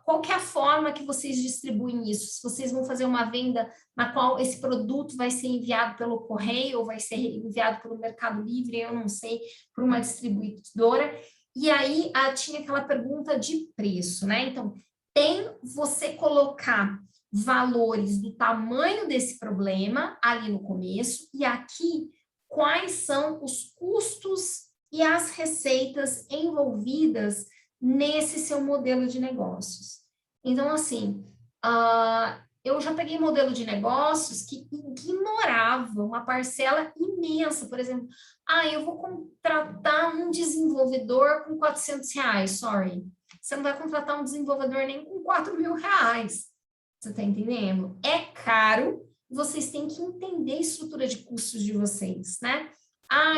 qual que é a forma que vocês distribuem isso? Se vocês vão fazer uma venda na qual esse produto vai ser enviado pelo correio ou vai ser enviado pelo Mercado Livre, eu não sei, por uma distribuidora. E aí, tinha aquela pergunta de preço, né? Então, tem você colocar valores do tamanho desse problema ali no começo e aqui quais são os custos e as receitas envolvidas nesse seu modelo de negócios. Então, assim, eu já peguei modelo de negócios que ignorava uma parcela imensa, por exemplo, eu vou contratar um desenvolvedor com R$400, sorry. Você não vai contratar um desenvolvedor nem com R$4.000, você está entendendo? É caro, vocês têm que entender a estrutura de custos de vocês, né?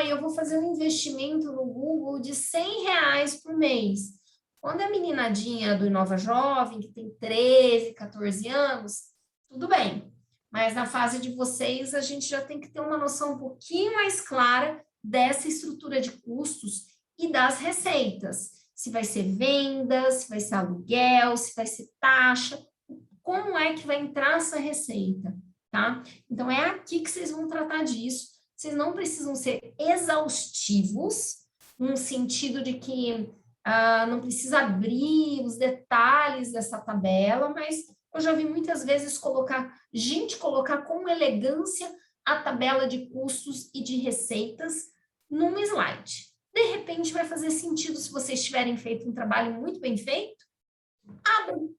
Eu vou fazer um investimento no Google de R$100 por mês. Quando a meninadinha do Inova Jovem, que tem 13, 14 anos, tudo bem. Mas na fase de vocês, a gente já tem que ter uma noção um pouquinho mais clara dessa estrutura de custos e das receitas. Se vai ser venda, se vai ser aluguel, se vai ser taxa, como é que vai entrar essa receita, tá? Então, é aqui que vocês vão tratar disso. Vocês não precisam ser exaustivos, no sentido de que não precisa abrir os detalhes dessa tabela, mas eu já vi muitas vezes colocar com elegância a tabela de custos e de receitas num slide. De repente, vai fazer sentido se vocês tiverem feito um trabalho muito bem feito, abram,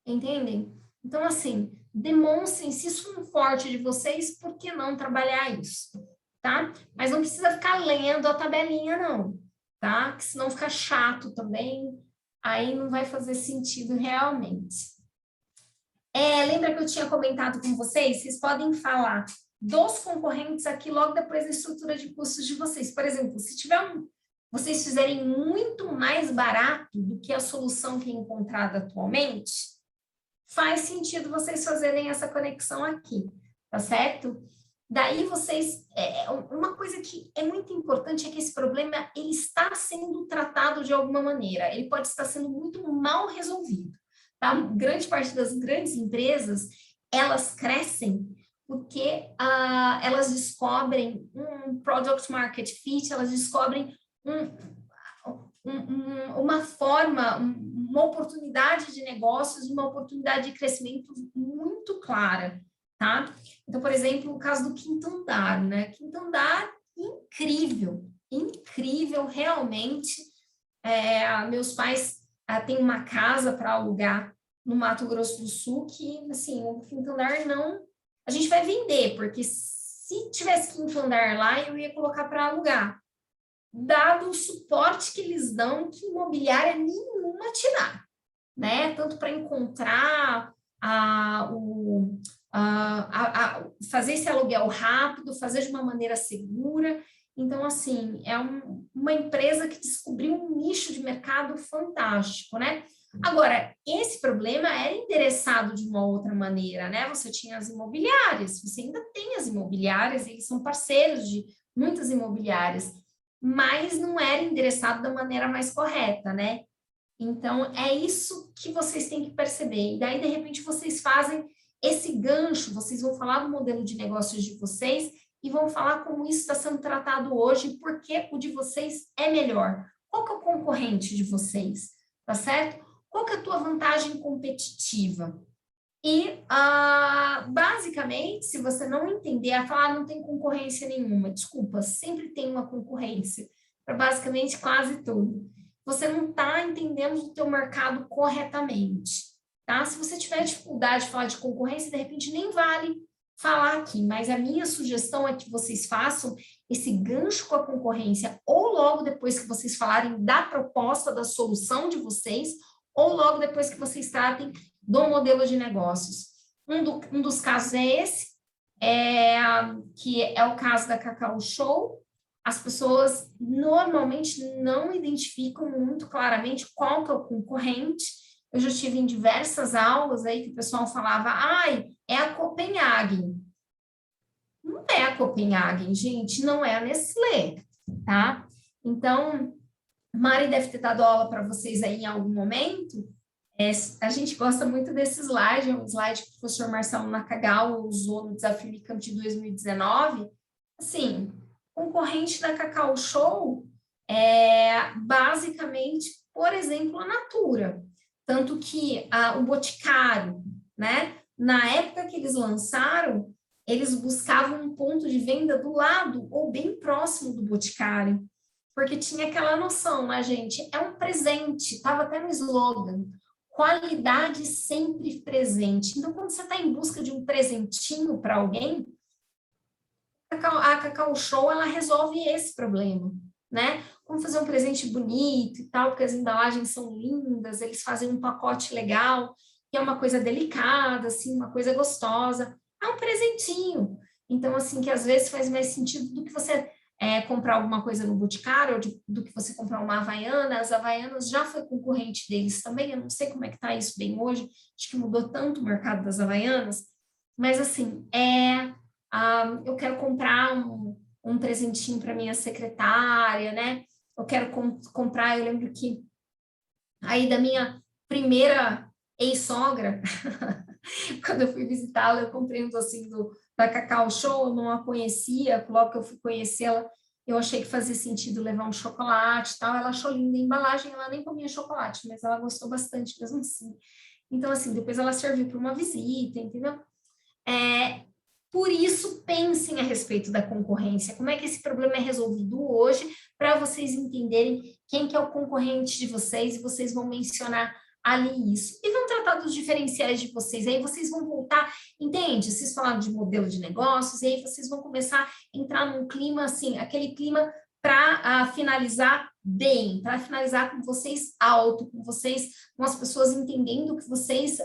entendem? Então, assim, demonstrem se isso é um forte de vocês, por que não trabalhar isso, tá? Mas não precisa ficar lendo a tabelinha, não, tá? Que senão fica chato também, aí não vai fazer sentido realmente. Lembra que eu tinha comentado com vocês? Vocês podem falar dos concorrentes aqui logo depois da estrutura de custos de vocês. Por exemplo, se tiver vocês fizerem muito mais barato do que a solução que é encontrada atualmente, faz sentido vocês fazerem essa conexão aqui, tá certo? Daí vocês... uma coisa que é muito importante é que esse problema ele está sendo tratado de alguma maneira. Ele pode estar sendo muito mal resolvido. Tá? Grande parte das grandes empresas, elas crescem porque elas descobrem um product market fit, elas descobrem uma forma, uma oportunidade de negócios, uma oportunidade de crescimento muito clara, tá? Então, por exemplo, o caso do Quinto Andar, né? Quinto Andar, incrível, realmente. Meus pais têm uma casa para alugar no Mato Grosso do Sul que, assim, o Quinto Andar não... A gente vai vender, porque se tivesse Quinto Andar lá, eu ia colocar para alugar. Dado o suporte que eles dão, que imobiliária nenhuma te dá, né? Tanto para encontrar fazer esse aluguel rápido, fazer de uma maneira segura. Então, assim, é uma empresa que descobriu um nicho de mercado fantástico, né? Agora, esse problema era endereçado de uma outra maneira, né? Você tinha as imobiliárias, você ainda tem as imobiliárias, eles são parceiros de muitas imobiliárias, mas não era endereçado da maneira mais correta, né? Então, é isso que vocês têm que perceber. E daí, de repente, vocês fazem esse gancho, vocês vão falar do modelo de negócios de vocês e vão falar como isso está sendo tratado hoje e por que o de vocês é melhor. Qual que é o concorrente de vocês, tá certo? Qual que é a tua vantagem competitiva? E, basicamente, se você não entender, falar não tem concorrência nenhuma, desculpa, sempre tem uma concorrência, para basicamente quase tudo. Você não está entendendo o teu mercado corretamente, tá? Se você tiver dificuldade de falar de concorrência, de repente nem vale falar aqui, mas a minha sugestão é que vocês façam esse gancho com a concorrência ou logo depois que vocês falarem da proposta, da solução de vocês, ou logo depois que vocês tratem do modelo de negócios. Um dos casos é esse, que é o caso da Cacau Show. As pessoas normalmente não identificam muito claramente qual que é o concorrente. Eu já tive em diversas aulas aí que o pessoal falava, é a Copenhagen. Não é a Copenhagen, gente, não é a Nestlé, tá? Então, Mari deve ter dado aula para vocês aí em algum momento. A gente gosta muito desse slide, é um slide que o professor Marcelo Nakagawa usou no Desafio Unicamp de 2019. Assim, concorrente da Cacau Show é basicamente, por exemplo, a Natura. Tanto que o Boticário, né? Na época que eles lançaram, eles buscavam um ponto de venda do lado ou bem próximo do Boticário, porque tinha aquela noção, né, gente? É um presente, estava até no slogan, qualidade sempre presente. Então, quando você está em busca de um presentinho para alguém, a Cacau Show, ela resolve esse problema, né? Como fazer um presente bonito e tal, porque as embalagens são lindas, eles fazem um pacote legal, que é uma coisa delicada, assim, uma coisa gostosa. É um presentinho. Então, assim, que às vezes faz mais sentido do que você comprar alguma coisa no Boticário, ou do que você comprar uma Havaiana. As Havaianas já foi concorrente deles também, eu não sei como é que está isso bem hoje, acho que mudou tanto o mercado das Havaianas, mas assim, eu quero comprar um presentinho para minha secretária, né? Eu quero comprar, eu lembro que aí da minha primeira ex-sogra, quando eu fui visitá-la, eu comprei um docinho da Cacau Show, eu não a conhecia, logo que eu fui conhecê-la, eu achei que fazia sentido levar um chocolate e tal, ela achou linda a embalagem, ela nem comia chocolate, mas ela gostou bastante mesmo assim. Então, assim, depois ela serviu para uma visita, entendeu? Por isso, pensem a respeito da concorrência, como é que esse problema é resolvido hoje, para vocês entenderem quem que é o concorrente de vocês, e vocês vão mencionar ali isso. E vão tratar dos diferenciais de vocês, aí vocês vão voltar, entende? Vocês falaram de modelo de negócios, e aí vocês vão começar a entrar num clima, assim, aquele clima para finalizar bem, para finalizar com vocês alto, com vocês, com as pessoas entendendo que vocês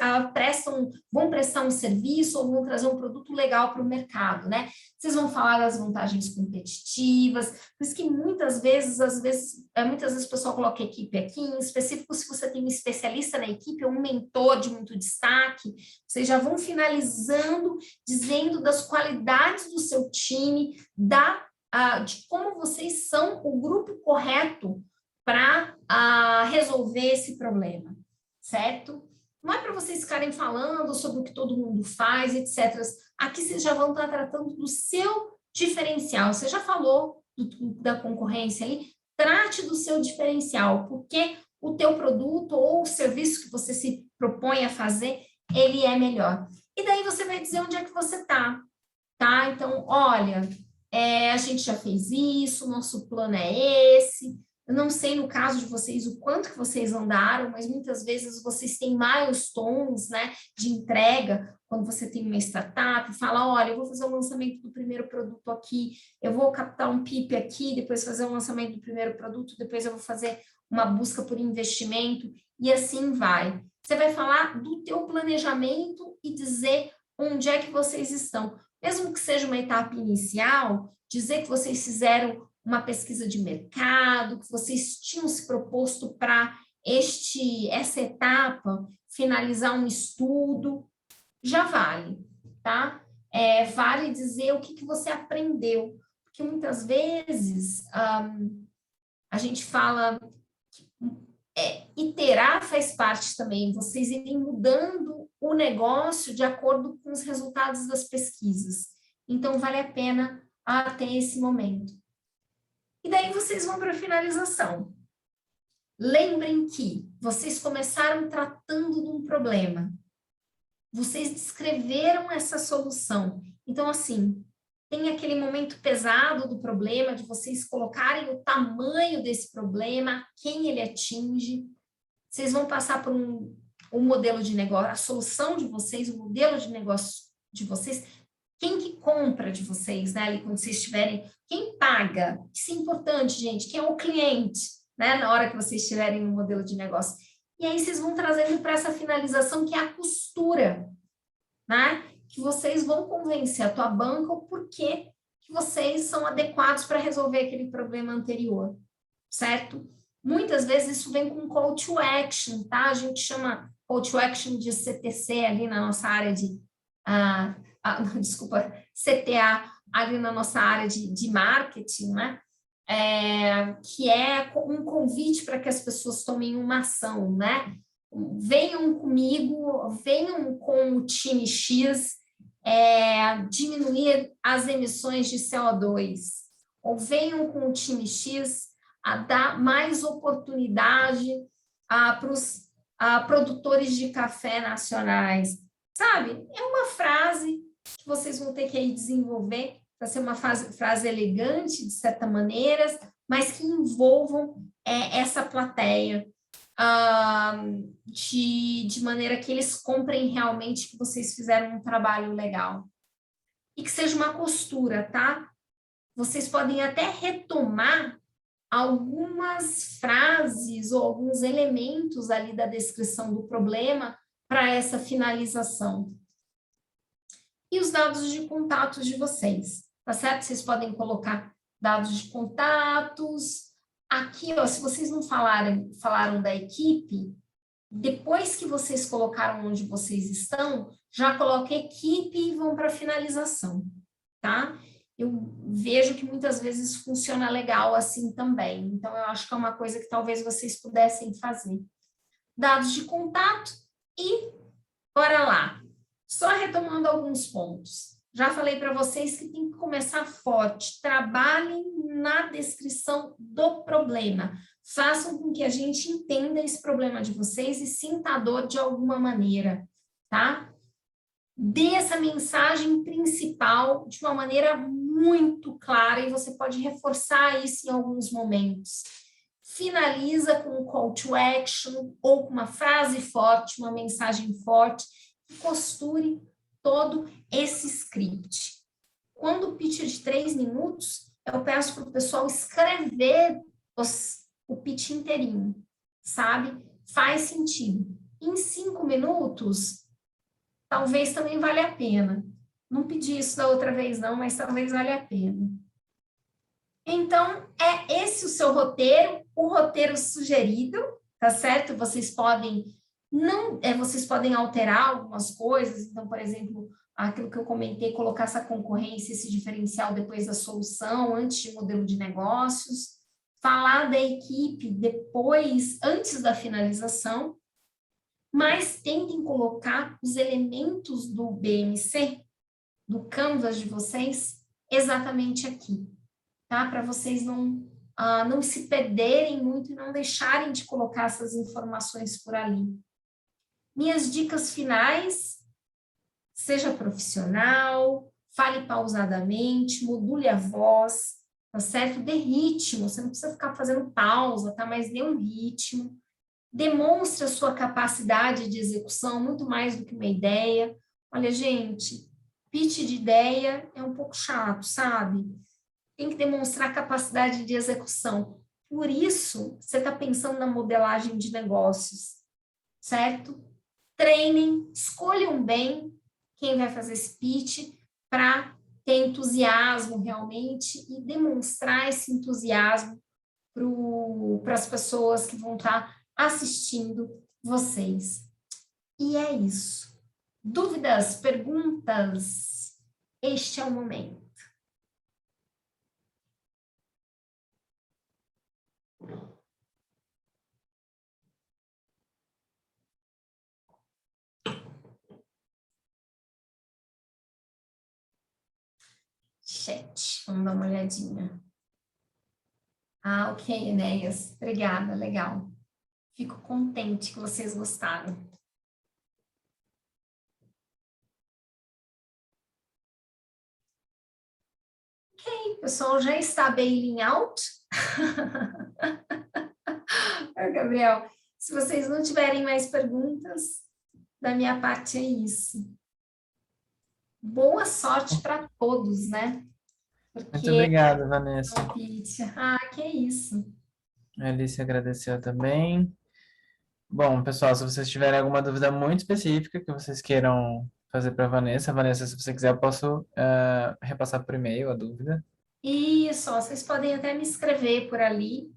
vão prestar um serviço ou vão trazer um produto legal para o mercado, né? Vocês vão falar das vantagens competitivas, por isso que muitas vezes o pessoal coloca equipe aqui, em específico se você tem um especialista na equipe ou um mentor de muito destaque, vocês já vão finalizando, dizendo das qualidades do seu time, de como vocês são o grupo correto para resolver esse problema, certo? Não é para vocês ficarem falando sobre o que todo mundo faz, etc. Aqui vocês já vão estar tratando do seu diferencial. Você já falou da concorrência ali, trate do seu diferencial, porque o teu produto ou o serviço que você se propõe a fazer, ele é melhor. E daí você vai dizer onde é que você está, tá? Então, olha, a gente já fez isso, nosso plano é esse. Eu não sei no caso de vocês o quanto que vocês andaram, mas muitas vezes vocês têm milestones, né, de entrega, quando você tem uma startup, fala, olha, eu vou fazer o lançamento do primeiro produto aqui, eu vou captar um PIP aqui, depois fazer o lançamento do primeiro produto, depois eu vou fazer uma busca por investimento, e assim vai. Você vai falar do teu planejamento e dizer onde é que vocês estão. Mesmo que seja uma etapa inicial, dizer que vocês fizeram uma pesquisa de mercado, que vocês tinham se proposto para essa etapa finalizar um estudo, já vale, tá? Vale dizer o que você aprendeu, porque muitas vezes a gente fala que iterar faz parte também, vocês irem mudando o negócio de acordo com os resultados das pesquisas. Então, vale a pena até esse momento. E daí vocês vão para a finalização. Lembrem que vocês começaram tratando de um problema. Vocês descreveram essa solução. Então, assim, tem aquele momento pesado do problema, de vocês colocarem o tamanho desse problema, quem ele atinge. Vocês vão passar por um modelo de negócio, a solução de vocês, o modelo de negócio de vocês, quem que compra de vocês, né? Ali quando vocês estiverem, quem paga? Isso é importante, gente, quem é o cliente, né? Na hora que vocês estiverem no modelo de negócio. E aí vocês vão trazendo para essa finalização, que é a costura, né? Que vocês vão convencer a tua banca o porquê que vocês são adequados para resolver aquele problema anterior, certo? Muitas vezes isso vem com call to action, tá? A gente chama call to action de CTC ali na nossa área de... desculpa, CTA ali na nossa área de marketing, né? Que é um convite para que as pessoas tomem uma ação, né? Venham comigo, venham com o time X diminuir as emissões de CO2, ou venham com o time X a dar mais oportunidade para os produtores de café nacionais. Sabe? É uma frase que vocês vão ter que aí desenvolver para ser uma frase elegante, de certa maneira, mas que envolvam essa plateia de maneira que eles comprem realmente que vocês fizeram um trabalho legal. E que seja uma costura, tá? Vocês podem até retomar algumas frases ou alguns elementos ali da descrição do problema para essa finalização. E os dados de contatos de vocês, tá certo? Vocês podem colocar dados de contatos. Aqui, ó, se vocês não falaram da equipe, depois que vocês colocaram onde vocês estão, já coloca equipe e vão para a finalização, tá? Eu vejo que muitas vezes funciona legal assim também. Então, eu acho que é uma coisa que talvez vocês pudessem fazer. Dados de contato e bora lá. Só retomando alguns pontos. Já falei para vocês que tem que começar forte. Trabalhem na descrição do problema. Façam com que a gente entenda esse problema de vocês e sinta a dor de alguma maneira, tá? Dê essa mensagem principal de uma maneira muito clara e você pode reforçar isso em alguns momentos. Finaliza com um call to action ou com uma frase forte, uma mensagem forte e costure todo esse script. Quando o pitch é de 3 minutos, eu peço para o pessoal escrever o pitch inteirinho, sabe? Faz sentido. Em 5 minutos, talvez também valha a pena. Não pedi isso da outra vez não, mas talvez valha a pena. Então, é esse o seu roteiro, o roteiro sugerido, tá certo? Vocês podem vocês podem alterar algumas coisas, então, por exemplo, aquilo que eu comentei, colocar essa concorrência, esse diferencial depois da solução, antes de modelo de negócios, falar da equipe depois, antes da finalização, mas tentem colocar os elementos do BMC, do Canvas de vocês, exatamente aqui, tá? Para vocês não se perderem muito e não deixarem de colocar essas informações por ali. Minhas dicas finais: seja profissional, fale pausadamente, module a voz, tá certo? Dê ritmo, você não precisa ficar fazendo pausa, tá? Mas dê um ritmo. Demonstre a sua capacidade de execução, muito mais do que uma ideia. Olha, gente, pitch de ideia é um pouco chato, sabe? Tem que demonstrar capacidade de execução. Por isso, você está pensando na modelagem de negócios, certo? Treinem, escolham bem quem vai fazer esse pitch para ter entusiasmo realmente e demonstrar esse entusiasmo para as pessoas que vão estar assistindo vocês. E é isso. Dúvidas, perguntas? Este é o momento. Chat. Vamos dar uma olhadinha. Ah, ok, Enéas. Obrigada, legal. Fico contente que vocês gostaram. Ok, o pessoal já está bailing out. Gabriel, se vocês não tiverem mais perguntas, da minha parte é isso. Boa sorte para todos, né? Muito obrigado, Vanessa. Ah, que isso. A Alice agradeceu também. Bom, pessoal, se vocês tiverem alguma dúvida muito específica que vocês queiram fazer para a Vanessa, se você quiser, eu posso repassar por e-mail a dúvida. Isso, ó, vocês podem até me escrever por ali.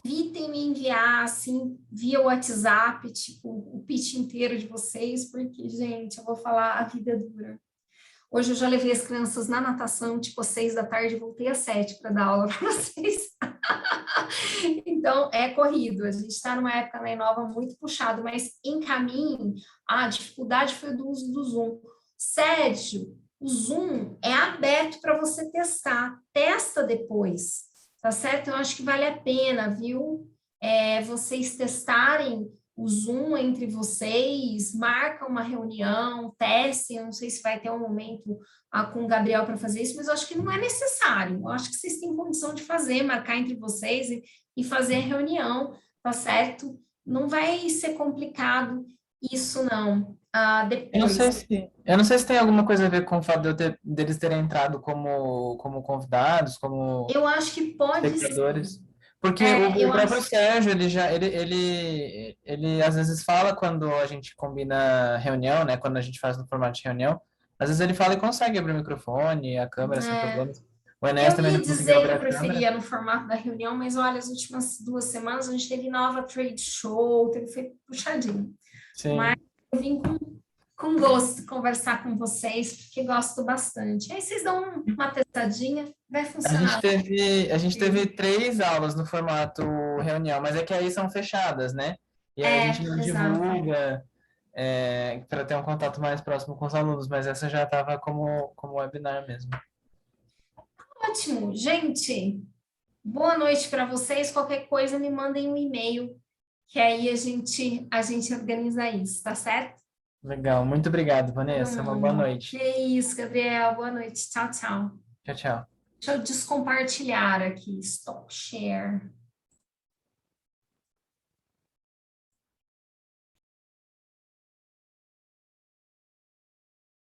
Evitem me enviar, assim, via WhatsApp, tipo, o pitch inteiro de vocês, porque, gente, eu vou falar, a vida é dura. Hoje eu já levei as crianças na natação, tipo, às 6 da tarde, voltei às 7 para dar aula para vocês. Então, é corrido. A gente está numa época na Inova muito puxado, mas encaminhe. A dificuldade foi do uso do Zoom. Sérgio, o Zoom é aberto para você testar. Testa depois, tá certo? Eu acho que vale a pena, viu? Vocês testarem o Zoom entre vocês, marca uma reunião, testem, eu não sei se vai ter um momento com o Gabriel para fazer isso, mas eu acho que não é necessário, eu acho que vocês têm condição de fazer, marcar entre vocês e fazer a reunião, tá certo? Não vai ser complicado isso não. Depois. Eu não sei se tem alguma coisa a ver com o fato deles terem entrado como convidados, como eu acho que pode espectadores. Porque o próprio acho... Sérgio, ele às vezes fala quando a gente combina reunião, né? Quando a gente faz no formato de reunião, às vezes ele fala e consegue abrir o microfone, a câmera sem problemas. O Enéas também ia não conseguiu dizer que abrir eu a câmera. preferia no formato da reunião, mas olha, as últimas 2 semanas a gente teve nova trade show, foi puxadinho. Sim. Mas eu vim com gosto conversar com vocês, porque gosto bastante. Aí vocês dão uma testadinha, vai funcionar. A gente teve 3 aulas no formato reunião, mas é que aí são fechadas, né? E aí a gente não divulga para ter um contato mais próximo com os alunos, mas essa já estava como webinar mesmo. Ótimo, gente. Boa noite para vocês. Qualquer coisa, me mandem um e-mail, que aí a gente organiza isso, tá certo? Legal, muito obrigado, Vanessa. Uma boa noite. É isso, Gabriel. Boa noite. Tchau, tchau. Tchau, tchau. Deixa eu descompartilhar aqui. Stop share.